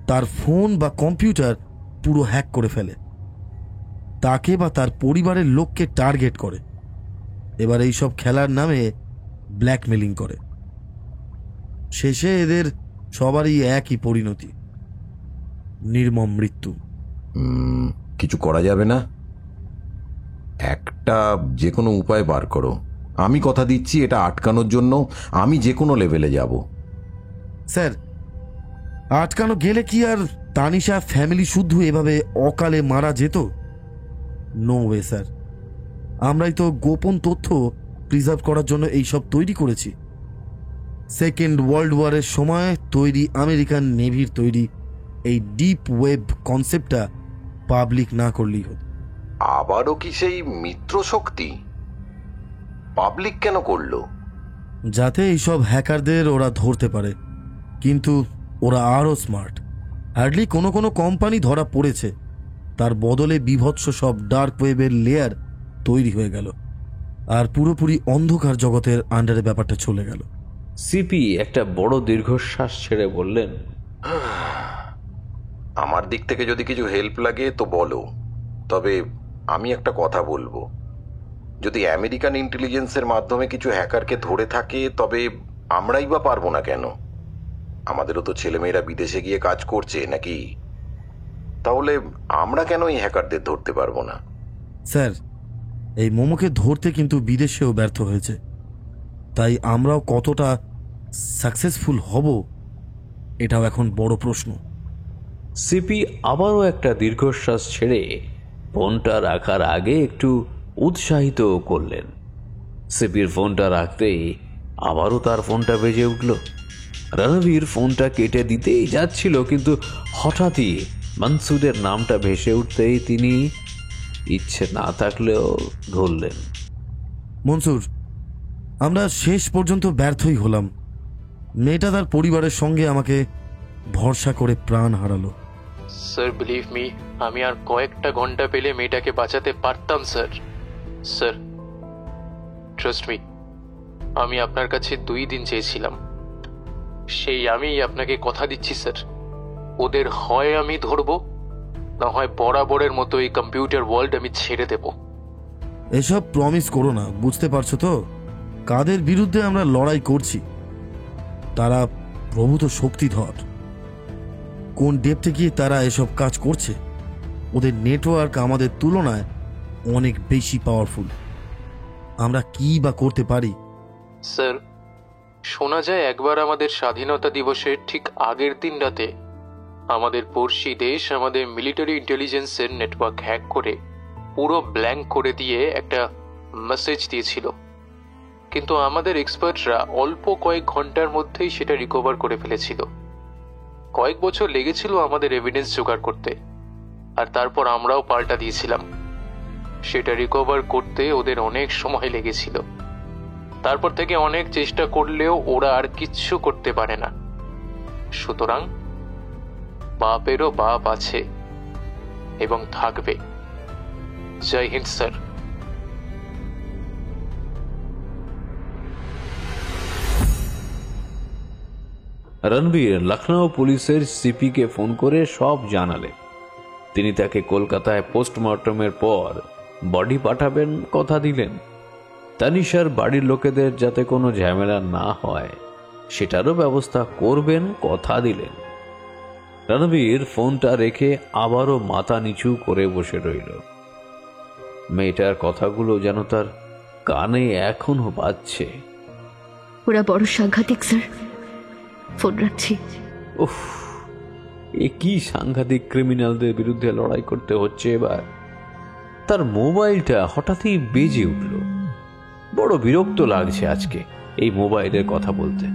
তার ফোন বা কম্পিউটার পুরো হ্যাক করে ফেলে, তাকে বা তার পরিবারের লোককে টার্গেট করে। এবার এইসব খেলার নামে ব্ল্যাকমেলিং করে। শেষে এদের সবারই একই পরিণতি, নির্মম মৃত্যু। কিছু করা যাবে না? একটা যে কোনো উপায় বার করো। আমি কথা দিচ্ছি এটা আটকানোর জন্য আমি যে কোনো লেভেলে যাব। স্যার, আটকানো গেলে কি আর তানিশা ফ্যামিলি শুদ্ধ এভাবে অকালে মারা যেত? No way sir. আমরাই তো গোপন তথ্য প্রিজার্ভ করার জন্য এইসব তৈরি করেছি। সেকেন্ড ওয়ার্ল্ড ওয়ারের সময় তৈরি আমেরিকান নেভির তৈরি এই ডিপ ওয়েব কনসেপ্টটা পাবলিক না করলেই হতো। আবারও কি সেই মিত্র শক্তি পাবলিক কেন করলো? যাতে এইসব হ্যাকারদের ওরা ধরতে পারে। কিন্তু ওরা আরও স্মার্ট। হার্ডলি কোনো কোনো কোম্পানি ধরা পড়েছে, তার বদলে বিভৎস সব ডার্ক ওয়েবের লেয়ার তৈরি হয়ে গেল, আর পুরোপুরি অন্ধকার জগতের আন্ডারে ব্যাপারটা চলে গেল। সিপি একটা বড় দীর্ঘশ্বাস ছেড়ে বললেন, আমার দিক থেকে যদি কিছু হেল্প লাগে তো বলো, তবে আমি একটা কথা বলবো। যদি আমেরিকান ইন্টেলিজেন্সের মাধ্যমে কিছু হ্যাকারকে ধরে থাকে তবে আমরাই বা পারবো না কেন? আমাদেরও তো ছেলেমেয়েরা বিদেশে গিয়ে কাজ করছে নাকি? তাহলে আমরা কেন এই হ্যাকারদের ধরতে পারবো না? স্যার, এই মোমোকে ধরতে কিন্তু বিদেশেও ব্যর্থ হয়েছে, তাই আমরাও কতটা সাকসেসফুল হব এটাও এখন বড় প্রশ্ন। সিপি আবারও একটা দীর্ঘশ্বাস ছেড়ে ফোনটা রাখার আগে একটু উৎসাহিত করলেন। সিপির ফোনটা রাখতেই আবারও তার ফোনটা বেজে উঠল। রণবীর ফোনটা কেটে দিতেই যাচ্ছিল, কিন্তু হঠাৎই মনসুরের নামটা ভেসে উঠতেই তিনি ইচ্ছে না থাকলেও ধরলেন। মনসুর, আমরা শেষ পর্যন্ত ব্যর্থই হলাম। মেয়েটা তার পরিবারের সঙ্গে আমাকে ভরসা করে প্রাণ হারালো। স্যার, বিলিভ মি, আমি আর কয়েকটা ঘন্টা পেলে মেয়েটাকে বাঁচাতে পারতাম স্যার। স্যার, ট্রাস্ট মি, আমি আপনার কাছে 2 দিন চেয়েছিলাম। সেই আমি আপনাকে কথা দিচ্ছি স্যার, ওদের হয় আমি ধরবো, না হয় বরাবরের মতো এই কম্পিউটার ওয়ার্ল্ড আমি ছেড়ে দেব। এসব প্রমিস করো না, বুঝতে পারছো তো কাদের বিরুদ্ধে আমরা লড়াই করছি? তারা প্রভূত শক্তিধর। কোন ডেপথে গিয়ে তারা এসব কাজ করছে? ওদের নেটওয়ার্ক আমাদের তুলনায় অনেক বেশি পাওয়ারফুল। আমরা কি বা করতে পারি? স্যার, শোনা যায় একবার আমাদের স্বাধীনতা দিবসের ঠিক আগের দিন রাতে আমাদের পড়শি দেশ আমাদের মিলিটারি ইন্টেলিজেন্সের নেটওয়ার্ক হ্যাক করে পুরো ব্ল্যাঙ্ক করে দিয়ে একটা মেসেজ দিয়েছিল। কিন্তু আমাদের এক্সপার্টরা অল্প কয়েক ঘন্টার মধ্যেই সেটা রিকভার করে ফেলেছিল। কয়েক বছর লেগেছিল আমাদের এভিডেন্স জোগাড় করতে, আর তারপর আমরাও পাল্টা দিয়েছিলাম। সেটা রিকভার করতে ওদের অনেক সময় লেগেছিল। তারপর থেকে অনেক চেষ্টা করলেও ওরা আর কিচ্ছু করতে পারে না। সুতরাং বাপেরও বাপ আছে এবং থাকবে। জয় হিন্দ স্যার। রণবীর লখনৌ পুলিশের সিপিকে ফোন করে সব জানালেন। তিনি তাকে কলকাতায় পোস্টমর্টমের পর বডি পাঠাবেন কথা দিলেন। তানিশার বাড়ির লোকেদের যাতে কোনো ঝামেলা না হয় সেটারও ব্যবস্থা করবেন কথা দিলেন। রণবীর ফোনটা রেখে আবারও মাথা নিচু করে বসে রইল। মেয়েটার কথাগুলো যেন তার কানে এখনো বাজছে। ওরা বড় সাংঘাতিক স্যার, ফোন রাখছি। উফ, এ কি সাংঘাতিক ক্রিমিনালদের বিরুদ্ধে লড়াই করতে হচ্ছে এবার। তার মোবাইলটা হঠাৎই বেজে উঠল। বড় বিরক্ত লাগছে আজকে এই মোবাইলের কথা বলতে।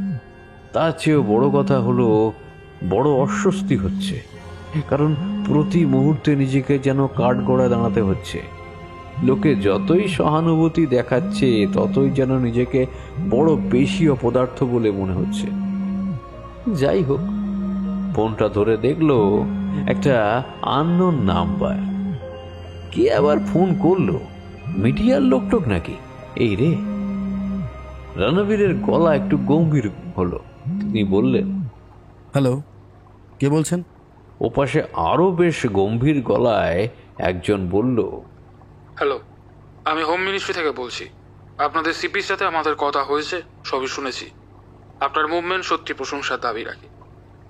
তার চেয়েও বড় কথা হলো বড় অস্বস্তি হচ্ছে, কারণ প্রতি মুহূর্তে নিজেকে যেন কাঠগড়ায় দাঁড়াতে হচ্ছে। লোকে যতই সহানুভূতি দেখাচ্ছে ততই যেন নিজেকে বড় বেশি অপদার্থ বলে মনে হচ্ছে। যাই হোক, ফোনটা ধরে দেখলো একটা আননোন নাম্বার। কে আবার ফোন করলো? মিডিয়ার লোকটোক নাকি? এই রে, রণবীরের গলা একটু গম্ভীর হলো। তিনি বললেন, হ্যালো, কে বলছেন? ওপাশে আরো বেশ গম্ভীর গলায় একজন বলল, হ্যালো, আমি হোম মিনিস্ট্রি থেকে বলছি। আপনাদের সিপির সাথে আমাদের কথা হয়েছে, সবই শুনেছি। আপনার মুভমেন্ট সত্যি প্রশংসার দাবি রাখে।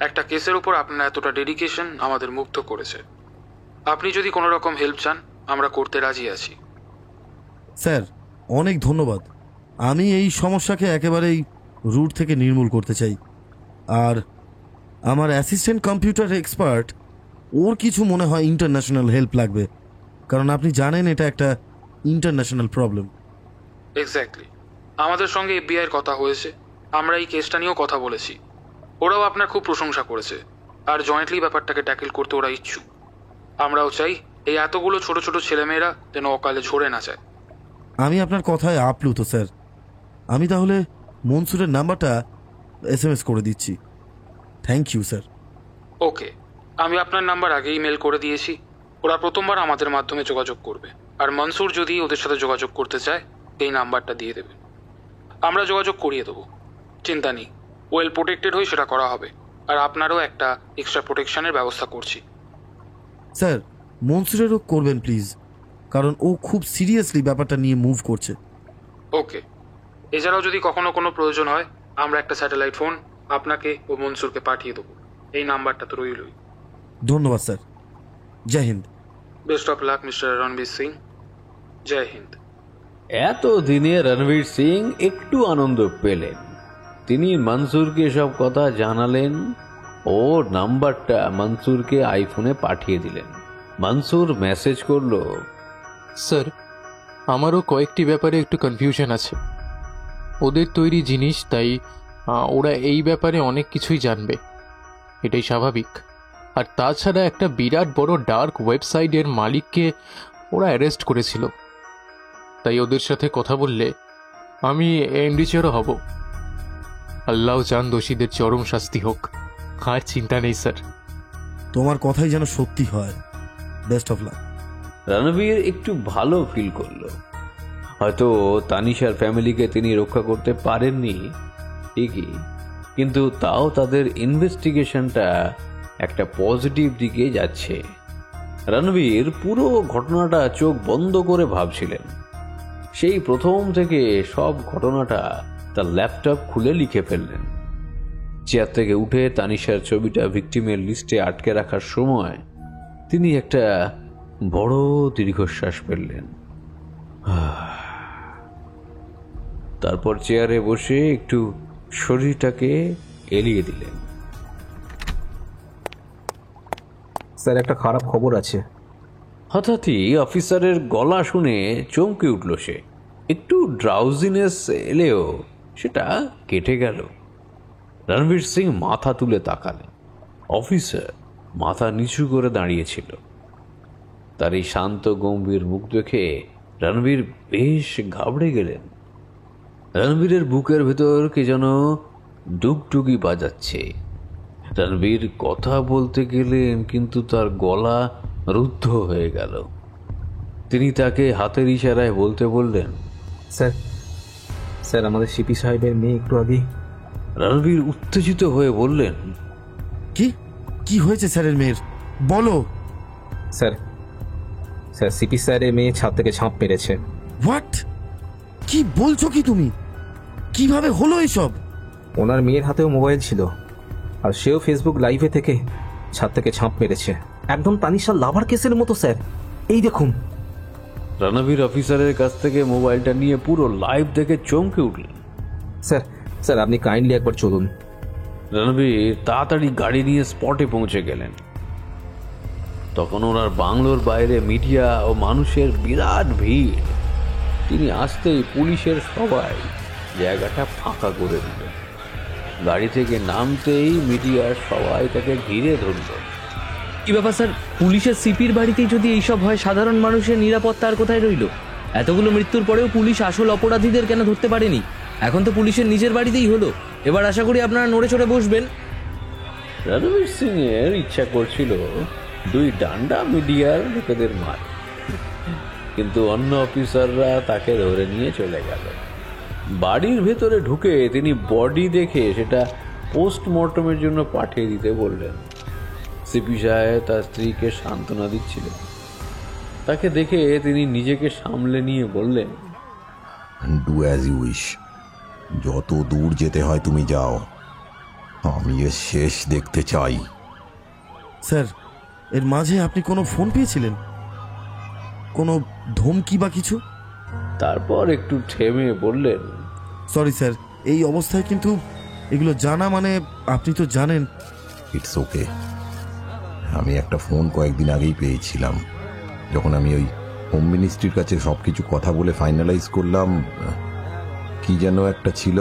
একটা কেসের উপর আপনার এতটা ডেডিকেশন আমাদের মুগ্ধ করেছে। আপনি যদি কোনো রকম হেল্প চান, আমরা করতে রাজি আছি। স্যার, অনেক ধন্যবাদ। আমি এই সমস্যাকে একেবারেই রুট থেকে নির্মূল করতে চাই। আর আমার অ্যাসিস্ট্যান্ট কম্পিউটার এক্সপার্ট, ওর কিছু মনে হয় ইন্টারন্যাশনাল হেল্প লাগবে, কারণ আপনি জানেন এটা একটা ইন্টারন্যাশনাল প্রবলেম। এক্স্যাক্টলি। আমাদের সঙ্গে এফবিআইয়ের কথা হয়েছে, আমরা এই কেসটা নিয়েও কথা বলেছি। ওরাও আপনার খুব প্রশংসা করেছে, আর জয়েন্টলি ব্যাপারটাকে ট্যাকেল করতে ওরা ইচ্ছুক। আমরাও চাই এই এতগুলো ছোট ছোট ছেলেমেয়েরা যেন অকালে ঝরে না যায়। আমি আপনার কথায় আপ্লুত স্যার। আমি তাহলে মনসুরের নাম্বারটা SMS করে দিচ্ছি। Thank you sir. ওকে, আমি আপনার নাম্বার আগে ইমেল করে দিয়েছি। ওরা প্রথমবার আমাদের মাধ্যমে যোগাযোগ করবে, আর মনসুর যদি ওদের সাথে যোগাযোগ করতে চায় এই নাম্বারটা দিয়ে দেবে, আমরা যোগাযোগ করিয়ে দেবো। চিন্তা নেই, ওয়েল প্রোটেক্টেড হয়ে সেটা করা হবে। আর আপনারও একটা এক্সট্রা প্রোটেকশনের ব্যবস্থা করছি। স্যার, মনসুরেরও করবেন প্লিজ, কারণ ও খুব সিরিয়াসলি ব্যাপারটা নিয়ে মুভ করছে। ওকে, এছাড়াও যদি কখনো কোনো প্রয়োজন হয়, আমরা একটা স্যাটেলাইট ফোন আপনাকে ও মনসুরকে পাঠিয়ে দেবো। এই নাম্বারটা তো রইলই। ধন্যবাদ sir. Jai Hind. Best of luck mister Ranbir Singh. Jai Hind. এত দিনে রণবীর সিং একটু আনন্দ পেলেন। তিনি মনসুরকে সব কথা জানালেন ও নাম্বারটা মনসুরকে আইফোনে পাঠিয়ে দিলেন। মনসুর মেসেজ করলো, স্যার, আমারও কয়েকটি ব্যাপারে একটু কনফিউশন আছে। ওদের তৈরি জিনিস, তাই ওরা এই ব্যাপারে অনেক কিছুই জানবে, এটাই স্বাভাবিক। আর তাছাড়া একটা বিরাট বড় ডার্ক ওয়েবসাইটের মালিককে ওরা অ্যারেস্ট করেছিল, তাই ওদের সাথে কথা বললে আমি এনরিচারও হব। আল্লাহ চান দোষীদের চরম শাস্তি হোক, আর চিন্তা নেই স্যার। তোমার কথাই যেন সত্যি হয়। Best of lakh. রণবীর একটু ভালো ফিল করলো। হয়তো তানিশার ফ্যামিলিকে তিনি রক্ষা করতে পারেননি ঠিকই, কিন্তু তাও তাদের ইনভেস্টিগেশনটা একটা পজিটিভ দিকে যাচ্ছে। রণবীর পুরো ঘটনাটা চোখ বন্ধ করে ভাবছিলেন। সেই প্রথম থেকে সব ঘটনাটা তার ল্যাপটপ খুলে লিখে ফেললেন। চেয়ার থেকে উঠে তানিশার ছবিটা ভিকটিমের লিস্টে আটকে রাখার সময় তিনি একটা বড় দীর্ঘশ্বাস ফেললেন। তারপর চেয়ারে বসে একটু শরীরটাকে এলিয়ে দিলেন। স্যার, একটা খারাপ খবর আছে। হঠাৎই অফিসারের গলা শুনে চমকে উঠল সে। একটু ড্রাউজিনেস এলেও সেটা কেটে গেল। রণবীর সিং মাথা তুলে তাকালেন। অফিসার মাথা নিচু করে দাঁড়িয়েছিল। তার এই শান্ত গম্ভীর মুখ দেখে রণবীর বেশ ঘাবড়ে গেলেন। রণবীরের বুকের ভেতর কে যেন ডুগডুগি বাজাচ্ছে। রণবীর কথা বলতে গেলেন, কিন্তু তার গলা রুদ্ধ হয়ে গেল। তিনি তাকে হাতের ইশারায় বলতে বললেন, স্যার, স্যার, আমাদের সিপি সাহেবের মেয়ে একটু আগে। রণবীর উত্তেজিত হয়ে বললেন, কি কি হয়েছে স্যারের মেয়ের? বলো। স্যার, স্যার, সিপি স্যারের মেয়ে ছাদ থেকে ঝাঁপ মেরেছে। হোয়াট? কি বলছো কি তুমি? কিভাবে হলো এসব? ওনার মেয়ের হাতেও মোবাইল ছিল, আর সেও ফেসবুক লাইভে থেকে ছাদ থেকে ঝাঁপ মেরেছে, একদম তানিশার লাভার কেসের মতো স্যার। এই দেখুন। রণবীর অফিসারের কাছ থেকে মোবাইলটা নিয়ে পুরো লাইভ দেখে চমকে উঠলেন। স্যার, স্যার, আপনি কাইন্ডলি একবার চলুন। রণবীর তাড়াতাড়ি গাড়ি নিয়ে স্পটে পৌঁছে গেলেন। তখন ওনার বাংলোর বাইরে মিডিয়া ও মানুষের বিরাট ভিড়। তিনি আসতেই পুলিশের সবাই জায়গাটা ফাঁকা করে দিল। গাড়ি থেকে নামতেই মিডিয়ার সবাই তাকে ঘিরে ধরল। কি ব্যাপার স্যার, পুলিশের সিপির বাড়িতেই যদি এইসব হয়, সাধারণ মানুষের নিরাপত্তা আর কোথায় রইল? এতগুলো মৃত্যুর পরেও পুলিশ আসল অপরাধীদের কেন ধরতে পারেনি? এখন তো পুলিশের নিজের বাড়িতেই হলো। এবার আশা করি আপনারা নড়ে চড়ে বসবেন। রণবীর সিং এর ইচ্ছা করছিল দুই ডান্ডা মিডিয়ার লোকেদের মার, কিন্তু অন্য অফিসাররা তাকে ধরে নিয়ে চলে গেল। বাড়ির ভেতরে ঢুকে তিনি বডি দেখে সেটা পোস্টমর্টমের জন্য পাঠিয়ে দিতে বললেন। সিপি সাহেব তার স্ত্রীকে সান্ত্বনা দিচ্ছিলেন। তাকে দেখে তিনি নিজেকে সামলে নিয়ে বললেন, ডু অ্যাজ ইউ উইশ, যত দূর যেতে হয় তুমি যাও, আমি এর শেষ দেখতে চাই। স্যার, এর মাঝে আপনি কোনো ফোন পেয়েছিলেন, কোনো ধমকি বা কিছু? তারপর একটু থেমে বললেন, সরি স্যার, এই অবস্থায় কিন্তু এগুলো জানা মানে আপনি তো জানেন। It's okay. আমি একটা ফোন কয়েকদিন আগেই পেয়েছিলাম, যখন আমি ওই হোম মিনিস্ট্রির কাছে সব কিছু কথা বলে ফাইনালাইজ করলাম। কি যেন একটা ছিল,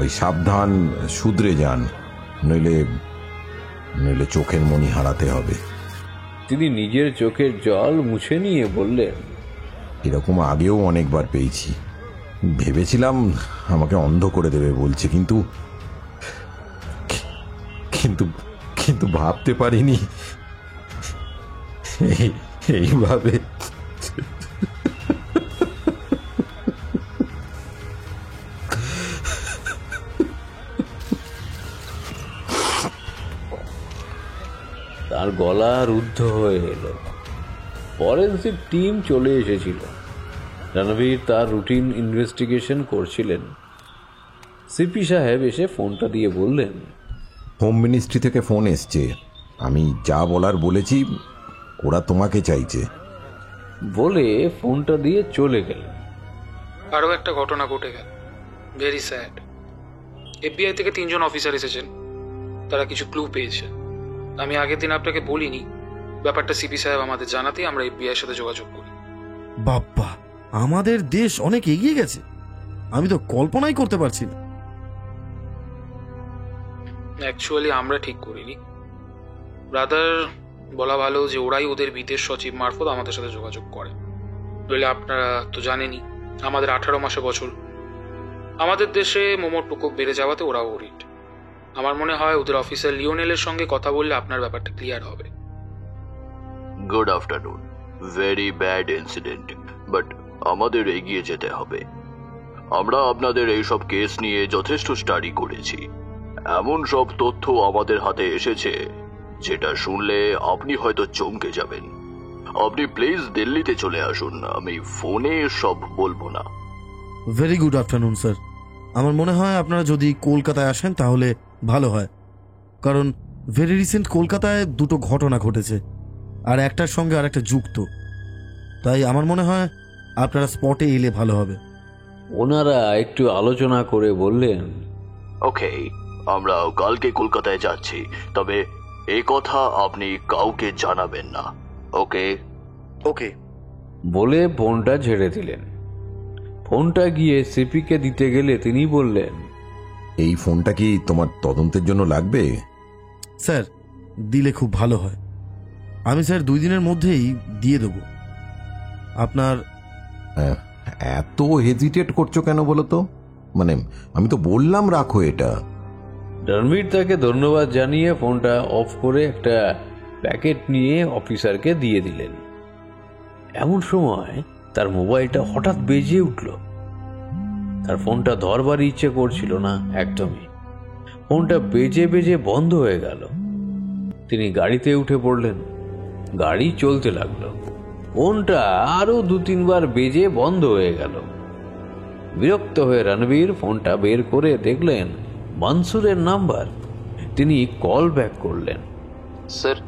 ওই সাবধান, শুধরে যান, নইলে নইলে চোখের মনি হারাতে হবে। তিনি নিজের চোখের জল মুছে নিয়ে বললেন, এরকম আগেও অনেকবার পেয়েছি, ভেবেছিলাম আমাকে অন্ধ করে দেবে বলছে, কিন্তু কিন্তু কিন্তু ভাবতে পারিনি এইভাবে। তার গলা রুদ্ধ হয়ে এলো। ফরেন্সিক টিম চলে এসেছিল। রণবীর তার রুটিন ইনভেস্টিগেশন করছিলেন। সিপি সাহেব এসে ফোনটা দিয়ে বললেন, হোম মিনিস্ট্রি থেকে ফোন এসছে, আমি যা বলার বলেছি, ওরা তোমাকে চাইছে। বলে ফোনটা দিয়ে চলে গেলেন। আরও একটা ঘটনা ঘটে গেল, ভেরি স্যাড। এফবিআই থেকে 3 জন অফিসার এসেছেন, তারা কিছু ক্লু পেয়েছে। আমি আগের দিন আপনাকে বলিনি, ব্যাপারটা সিপি সাহেব আমাদের জানাতেই আমরা এফবিআই এর সাথে যোগাযোগ করি। বাপ্পা, আমাদের দেশ অনেক এগিয়ে গেছে, আমি তো কল্পনাই করতে পারছি না। অ্যাকচুয়ালি আমরা ঠিক করিনি, ব্রাদার বলা ভালো যে ওরাই ওদের বিদেশ সচিব মারফত আমাদের সাথে যোগাযোগ করে। নইলে আপনারা তো জানেনই, আমাদের 18 মাসে বছর। আমাদের দেশে মোমোর প্রকোপ বেড়ে যাওয়াতে ওরাও ওরিড। আমার মনে হয় ওদের অফিসার লিওনেলের সঙ্গে কথা বললে আপনার ব্যাপারটা ক্লিয়ার হবে। Good afternoon. Very bad incident, but আমাদের এগিয়ে যেতে হবে। আমরা আপনাদের এইসব কেস নিয়ে যথেষ্ট স্টাডি করেছি। এমন সব তথ্য আমাদের হাতে এসেছে যেটা শুনলে আপনি হয়তো চমকে যাবেন। আপনি প্লিজ দিল্লিতে চলে আসুন, আমি ফোনে সব বলবো না। Very good afternoon sir. আমার মনে হয় আপনারা যদি কলকাতায় আসেন তাহলে ভালো হয়, কারণ ভেরি রিসেন্ট কলকাতায় 2টো ঘটনা ঘটেছে, আর একটার সঙ্গে আর একটা যুক্ত। তাই আমার মনে হয় আপনারা স্পটে এলে ভালো হবে। ওনারা একটু আলোচনা করে বললেন, ওকে, আমরা কালকে কলকাতায় যাচ্ছি, তবে এই কথা আপনি কাউকে জানাবেন না। ওকে? ওকে বলে ফোনটা ঝেড়ে দিলেন। ফোনটা গিয়ে সিপিকে দিতে গেলে তিনি বললেন, এই ফোনটা কি তোমার তদন্তের জন্য লাগবে? স্যার, দিলে খুব ভালো হয়। আমি স্যার 2 দিনের মধ্যেই দিয়ে দেব। আপনার এত হেজিটেট করছো কেন বলো তো? মানে আমি তো বললাম রাখো এটা। রণবীর তাকে ধন্যবাদ জানিয়ে ফোনটা অফ করে একটা প্যাকেট নিয়ে অফিসারকে দিয়ে দিলেন। এমন সময় তার মোবাইলটা হঠাৎ বেজে উঠল। তার ফোনটা ধরবার ইচ্ছে করছিল না একদমই। ফোনটা বেজে বেজে বন্ধ হয়ে গেল। তিনি গাড়িতে উঠে পড়লেন। গাড়ি চলতে লাগলো। ফোনটা আরো 2-3 বার বেজে বন্ধ হয়ে গেল। বিরক্ত হয়ে রণবীর ফোনটা বের করে দেখলেন মনসুরের নাম্বার। তিনি কল ব্যাক করলেন। স্যার,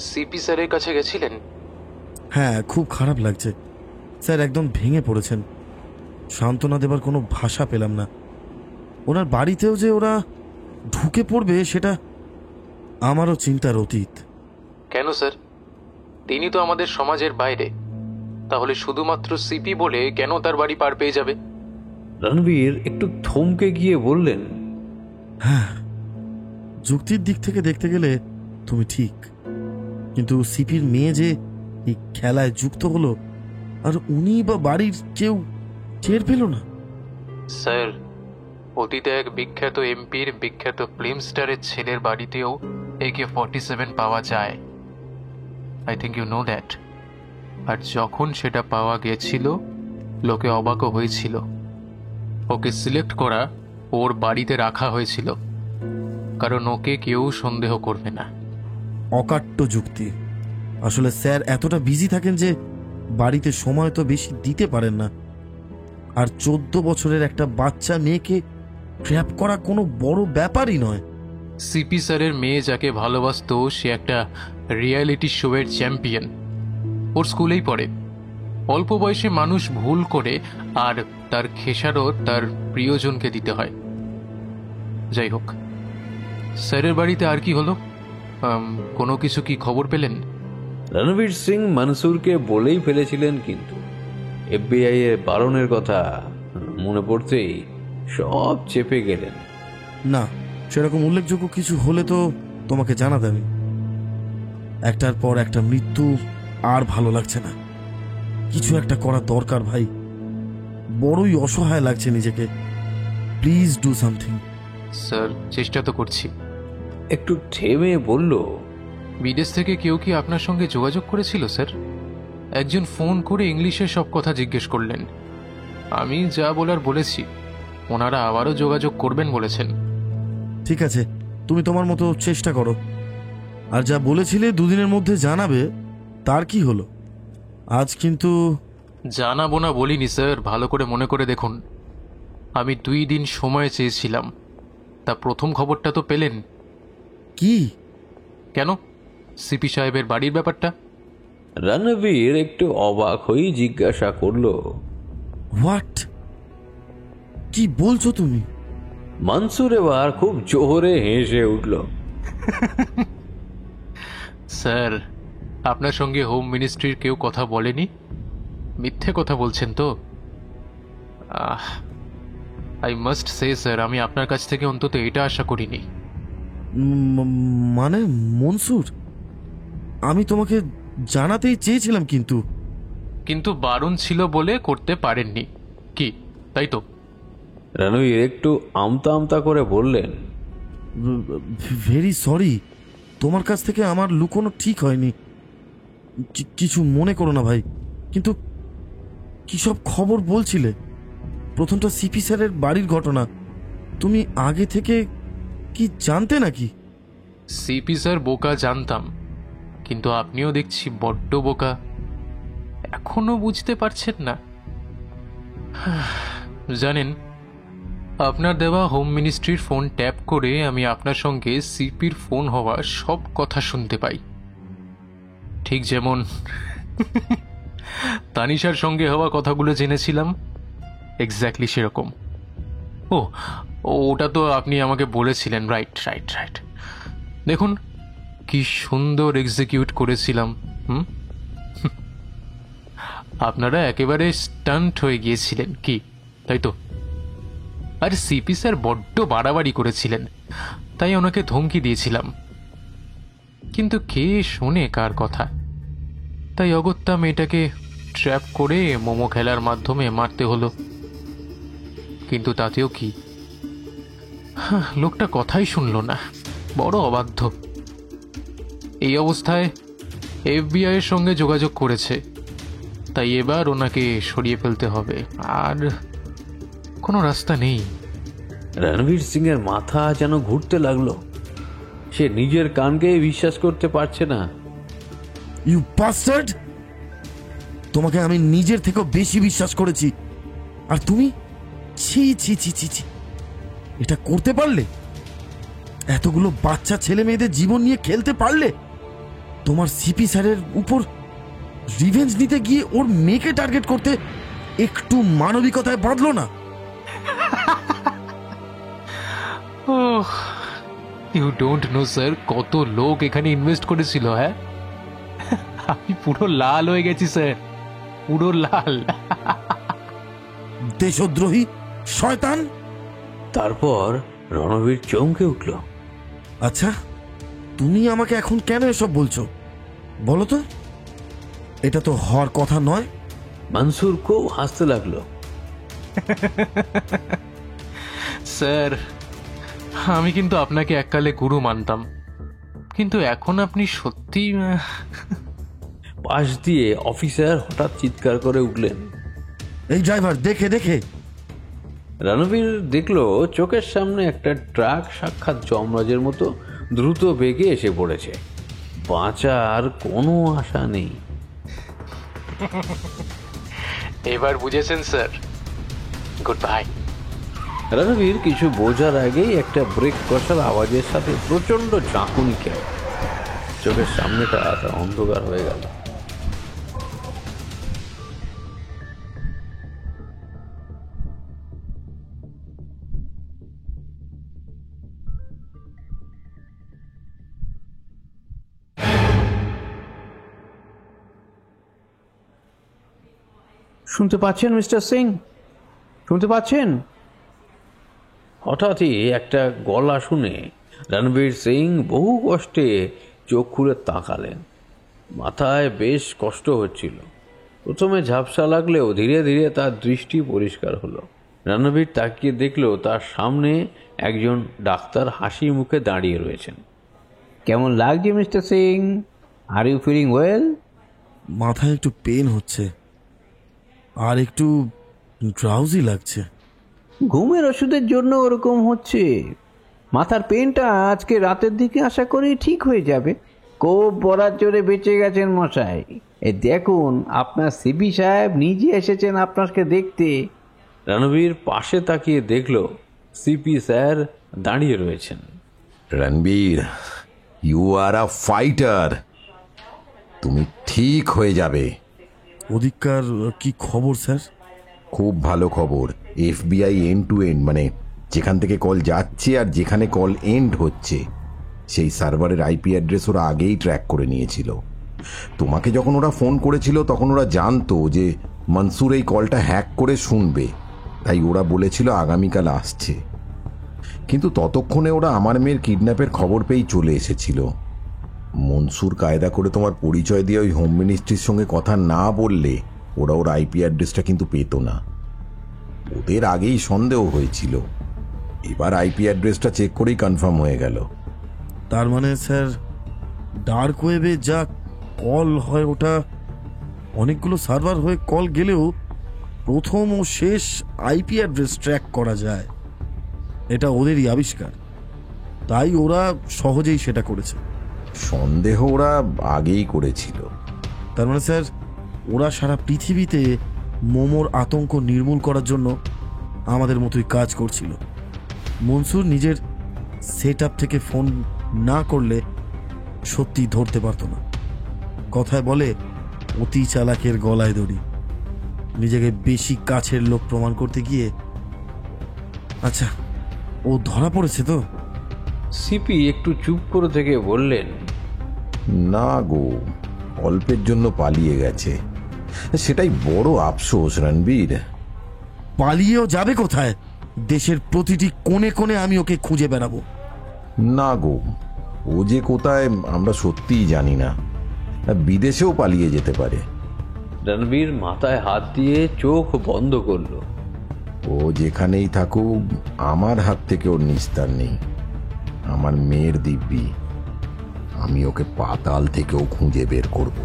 সিপি স্যারের কাছে গেছিলেন? হ্যাঁ, খুব খারাপ লাগছে স্যার, একদম ভেঙে পড়েছেন। সান্ত্বনা দেবার কোনো ভাষা পেলাম না। ওনার বাড়িতেও যে ওরা ঢুকে পড়বে সেটা আমারও চিন্তার অতীত। কেন স্যার? তিনি তো আমাদের সমাজের বাইরে, তাহলে শুধুমাত্র সিপি বলে কেন তার বাড়ি পার পেয়ে যাবে? রণবীর একটু থমকে গিয়ে বললেন, হ্যাঁ, যুক্তির দিক থেকে দেখতে গেলে তুমি ঠিক, কিন্তু সিপির মেয়ে যে এই খেলায় যুক্ত হলো আর উনি বা বাড়ির কেউ টের পেল না। স্যার, অতীতে এক বিখ্যাত এমপির বিখ্যাত ফিল্ম স্টারের ছেলের বাড়িতেও AK-47 পাওয়া যায়। I think you know that. আর যখন সেটা পাওয়া গেছিল লোকে অবাকও হয়েছিল। ওকে সিলেক্ট করা ওর বাড়িতে রাখা হয়েছিল, কারণ ওকে কেউ সন্দেহ করবে না। অকাট্য যুক্তি। আসলে স্যার এতটা বিজি থাকেন যে বাড়িতে সময় তো বেশি দিতে পারেন না। আর 14 বছরের একটা বাচ্চা মেয়েকে ট্র্যাপ করা কোনো বড় ব্যাপারই নয়। সিপি স্যারের মেয়ে যাকে ভালোবাসতো সে একটা রিয়ালিটি শোয়ের চ্যাম্পিয়ন। ওর স্কুলেই পড়ে। অল্প বয়সে মানুষ ভুল করে, আর তার খেসারত তার প্রিয়জনকে দিতে হয়। যাই হোক, স্যারের বাড়িতে আর কি হলো? কোনো কিছু কি খবর পেলেন? রণবীর সিং মনসুরকে বলেই ফেলেছিলেন, কিন্তু FBI এর বারণের কথা মনে পড়তেই সব চেপে গেলেন। না, সেরকম উল্লেখযোগ্য কিছু হলে তো তোমাকে জানাতে আমি। একটার পর একটা মৃত্যু, আর ভালো লাগছে না। কিছু একটা করা দরকার ভাই। বড়ই অসহায় লাগছে নিজেকে। Please do something. স্যার, চেষ্টা তো করছি। একটু থেমে বলল, বিদেশ থেকে কেউ কি আপনার সঙ্গে যোগাযোগ করেছিল স্যার? একজন ফোন করে ইংলিশে সব কথা জিজ্ঞেস করলেন। আমি যা বলার বলেছি, ওনারা আবারও যোগাযোগ করবেন বলেছেন। ঠিক আছে, তুমি তোমার মতো চেষ্টা করো। আর যা বলেছিলে 2 দিনের মধ্যে জানাবে, তার কি হলো? আজ কিন্তু জানাবো না বলিনি স্যার, ভালো করে মনে করে দেখুন। আমি 2 দিন সময় চেয়েছিলাম, তা প্রথম খবরটা তো পেলেন। কি? কেন? সিপি সাহেবের বাড়ির ব্যাপারটা। রণবীর একটু অবাক হয়ে জিজ্ঞাসা করলো, হোয়াট? কি বলছো তুমি? মনসুর এবার খুব জোরে হেসে উঠল। স্যার, আপনার সঙ্গে হোম মিনিস্ট্রির কেউ কথা বলেনি? মিথ্যে কথা বলছেন তো? আই মাস্ট সে স্যার, আমি আপনার কাছ থেকে অন্তত এটা আশা করিনি। মানে মনসুর, আমি তোমাকে জানাতেই চেয়েছিলাম, কিন্তু বারণ ছিল বলে করতে পারেননি কি, তাই তো? রণবীর একটু আমতা আমতা করে বললেন, ভেরি সরি। তোমার কাছ থেকে আমার লুকোনো ঠিক হয়নি। কিছু মনে করো না ভাই। কিন্তু কি সব খবর বলছিলে? প্রথমটা সিপি স্যারের বাড়ির ঘটনা। তুমি আগে থেকে কি জানতে নাকি? সিপি স্যার বোকা জানতাম, কিন্তু আপনিও দেখছি বড্ড বোকা। এখনো বুঝতে পারছেন না? জানেন, আপনার দেওয়া হোম মিনিস্ট্রির ফোন ট্যাপ করে আমি আপনার সঙ্গে সিপির ফোন হওয়া সব কথা শুনতে পাই। ঠিক যেমন তানিশার সঙ্গে হওয়া কথাগুলো জেনেছিলাম, এক্স্যাক্টলি সেরকম। ওটা তো আপনি আমাকে বলেছিলেন। Right right right. দেখুন কি সুন্দর এক্সিকিউট করেছিলাম। আপনারা একেবারে স্টান্ট হয়ে গিয়েছিলেন কি, তাই তো? আর সিপি স্যার বড্ড বাড়াবাড়ি করেছিলেন, তাই ওনাকে ধমকি দিয়েছিলাম। কিন্তু কে শোনে কার কথা? তাই অগত্যা মেয়েটাকে ট্র্যাপ করে মোমো খেলার মাধ্যমে মারতে হলো। কিন্তু তাতেও কি, লোকটা কথাই শুনলো না, বড় অবাধ্য। এই অবস্থায় FBI এর সঙ্গে যোগাযোগ করেছে, তাই এবার ওনাকে সরিয়ে ফেলতে হবে, আর কোনো রাস্তা নেই। রণবীর সিং এর মাথা যেন ঘুরতে লাগলো। সে নিজের কানকে বিশ্বাস করতে পারছে না। You bastard! তোমাকে আমি নিজের থেকেও বেশি বিশ্বাস করেছি, আর তুমি ছি ছি ছি ছি ছি, এটা করতে পারলে? এতগুলো বাচ্চা ছেলে মেয়েদের জীবন নিয়ে খেলতে পারলে? তোমার সিপি স্যারের উপর রিভেঞ্জ নিতে গিয়ে ওর মেয়েকে টার্গেট করতে একটু মানবিকতায় বাঁধলো না? ইউ ডোন্ট নো স্যার, কত লোক এখানে ইনভেস্ট করেছিল। হ্যাঁ, আমি পুরো লাল হয়ে গেছি স্যার, পুরো লাল। দেশদ্রোহী শয়তান! তারপর রণবীর চমকে উঠল। আচ্ছা, তুমি আমাকে এখন কেন এসব বলছো বলো তো? এটা তো হওয়ার কথা নয়। মনসুর খুব হাসতে লাগলো। স্যার, আমি কিন্তু আপনাকে এককালে গুরু মানতাম, কিন্তু এখন আপনি সত্যি পাশ দিয়ে অফিসার হঠাৎ চিৎকার করে উঠলেন, এই ড্রাইভার, দেখে দেখে। রণবীর দেখলো চোখের সামনে একটা ট্রাক সাক্ষাৎ যমরাজের মতো দ্রুত বেগে এসে পড়েছে। বাঁচার কোনো আশা নেই। এবার বুঝেছেন স্যার, গুড বাই। রণবীর কিছু বোঝার আগেই একটা ব্রেক কষার আওয়াজের সাথে প্রচন্ড ঝাঁকুনি খেয়ে চোখের সামনেটা অন্ধকার হয়ে গেল। শুনতে পাচ্ছেন মিস্টার সিং? শুনতে পাচ্ছেন? হঠাৎই একটা গলা শুনে রণবীর সিং বহু কষ্টে চোখ খুলে তাকালেন। মাথায় বেশ কষ্ট হচ্ছিল। প্রথমে ঝাপসা লাগলেও ধীরে ধীরে তার দৃষ্টি পরিষ্কার হলো। রণবীর তাকিয়ে দেখলো তার সামনে একজন ডাক্তার হাসি মুখে দাঁড়িয়ে রয়েছেন। কেমন লাগছে mister Singh? Are you feeling well? মাথায় একটু পেন হচ্ছে আর একটু ড্রাউজি লাগছে। ঘুমের ওষুধের জন্য ওরকম হচ্ছে। মাথার পেনটা আজকে রাতের দিকে আশা করি ঠিক হয়ে যাবে। খুব বরাত জোরে বেঁচে গেছেন মশাই। এই দেখুন, আপনার সিপি সাহেব নিজে এসেছেন আপনাকে দেখতে। রণবীর পাশে তাকিয়ে দেখলো সিপি স্যার দাঁড়িয়ে রয়েছেন। Ranbir, you are a fighter. তুমি ঠিক হয়ে যাবে। ওদিককার কি খবর স্যার? খুব ভালো খবর। FBI এন্ড টু এন্ড, মানে যেখান থেকে কল যাচ্ছে আর যেখানে কল এন্ড হচ্ছে সেই সার্ভারের IP অ্যাড্রেস ওরা আগেই ট্র্যাক করে নিয়েছিল। তোমাকে যখন ওরা ফোন করেছিল তখন ওরা জানতো যে মনসুর এই কলটা হ্যাক করে শুনবে, তাই ওরা বলেছিল আগামীকাল আসছে। কিন্তু ততক্ষণে ওরা আমার মেয়ের কিডন্যাপের খবর পেয়েই চলে এসেছিল। মনসুর কায়দা করে তোমার পরিচয় দিয়ে ওই হোম মিনিস্ট্রির সঙ্গে কথা না বললে ওরা ওর IP অ্যাড্রেসটা কিন্তু পেত না। ওদের আগেই সন্দেহ হয়েছিল, এবার IP অ্যাড্রেসটা চেক করেই কনফার্ম হয়ে গেল। তার মানে স্যার, ডার্ক ওয়েবে যা কল হয় ওটা অনেকগুলো সার্ভার হয়ে কল গেলেও প্রথম ও শেষ IP অ্যাড্রেস ট্র্যাক করা যায়। এটা ওদেরই আবিষ্কার, তাই ওরা সহজেই সেটা করেছে। সন্দেহ ওরা আগেই করেছিল। তার মানে স্যার, ওরা সারা পৃথিবীতে মোমোর আতঙ্ক নির্মূল করার জন্য আমাদের মতোই কাজ করছিল। মনসুর নিজের সেট আপ থেকে ফোন না করলে সত্যি ধরতে পারত না। কথায় বলে, অতি চালাকের গলায় দড়ি। নিজেকে বেশি কাছের লোক প্রমাণ করতে গিয়ে। আচ্ছা, ও ধরা পড়েছে তো? সিপি একটু চুপ করে থেকে বললেন, না গো, অল্পের জন্য পালিয়ে গেছে। সেটাই বড় আফসোস রণবীর। পালিয়েও যাবে কোথায়? দেশের প্রতিটি কোণে কোণে আমি ওকে খুঁজে বেড়াবো। না গো, ও যে কোথায় আমরা সত্যিই জানি না। বিদেশেও পালিয়ে যেতে পারে। রণবীর মাথায় হাত দিয়ে চোখ বন্ধ করলো। ও যেখানেই থাকুক, আমার হাত থেকে ওর নিস্তার নেই। আমার মেয়ের দিব্যি, আমি ওকে পাতাল থেকেও খুঁজে বের করব।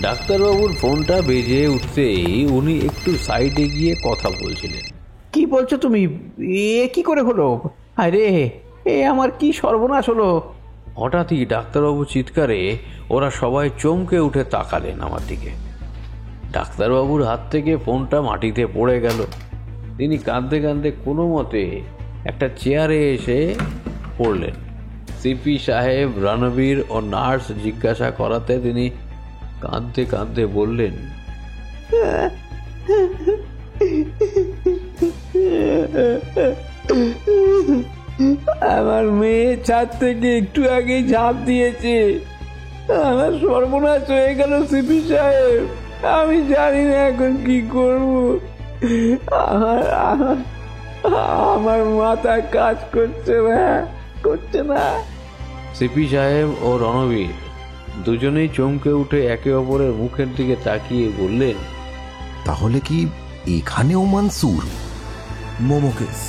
ডাক্তারবাবুর ফোনটা বেজে উঠতেই উনি একটু সাইডে গিয়ে কথা বলছিলেন। কি বলছো তুমি? এ কি করে হলো? আরে, এ আমার কি সর্বনাশ হলো! হঠাৎই ডাক্তারবাবু চিৎকারে ওরা সবাই চমকে উঠে তাকালেন আমার দিকে। ডাক্তারবাবুর হাত থেকে ফোনটা মাটিতে পড়ে গেল। তিনি কাঁদতে কাঁদতে কোনো মতে একটা চেয়ারে এসে পড়লেন। সিপি সাহেব, রণবীর ও নার্স জিজ্ঞাসা করাতে তিনি কাঁদতে কাঁদতে বললেন, আমার মেয়ে ছাদ থেকে একটু আগে ঝাঁপ দিয়েছে। আমার সর্বনাশ হয়ে গেল সিপি সাহেব। আমি জানি না এখন কি করব। আমার মাথা কাজ করছে না। সিপি সাহেব ও রণবীর দুজনেই চমকে উঠে একে অপরের মুখের দিকে তাকিয়ে বললেন, তাহলে কি এখানেও মনসুর? মোমো কেস।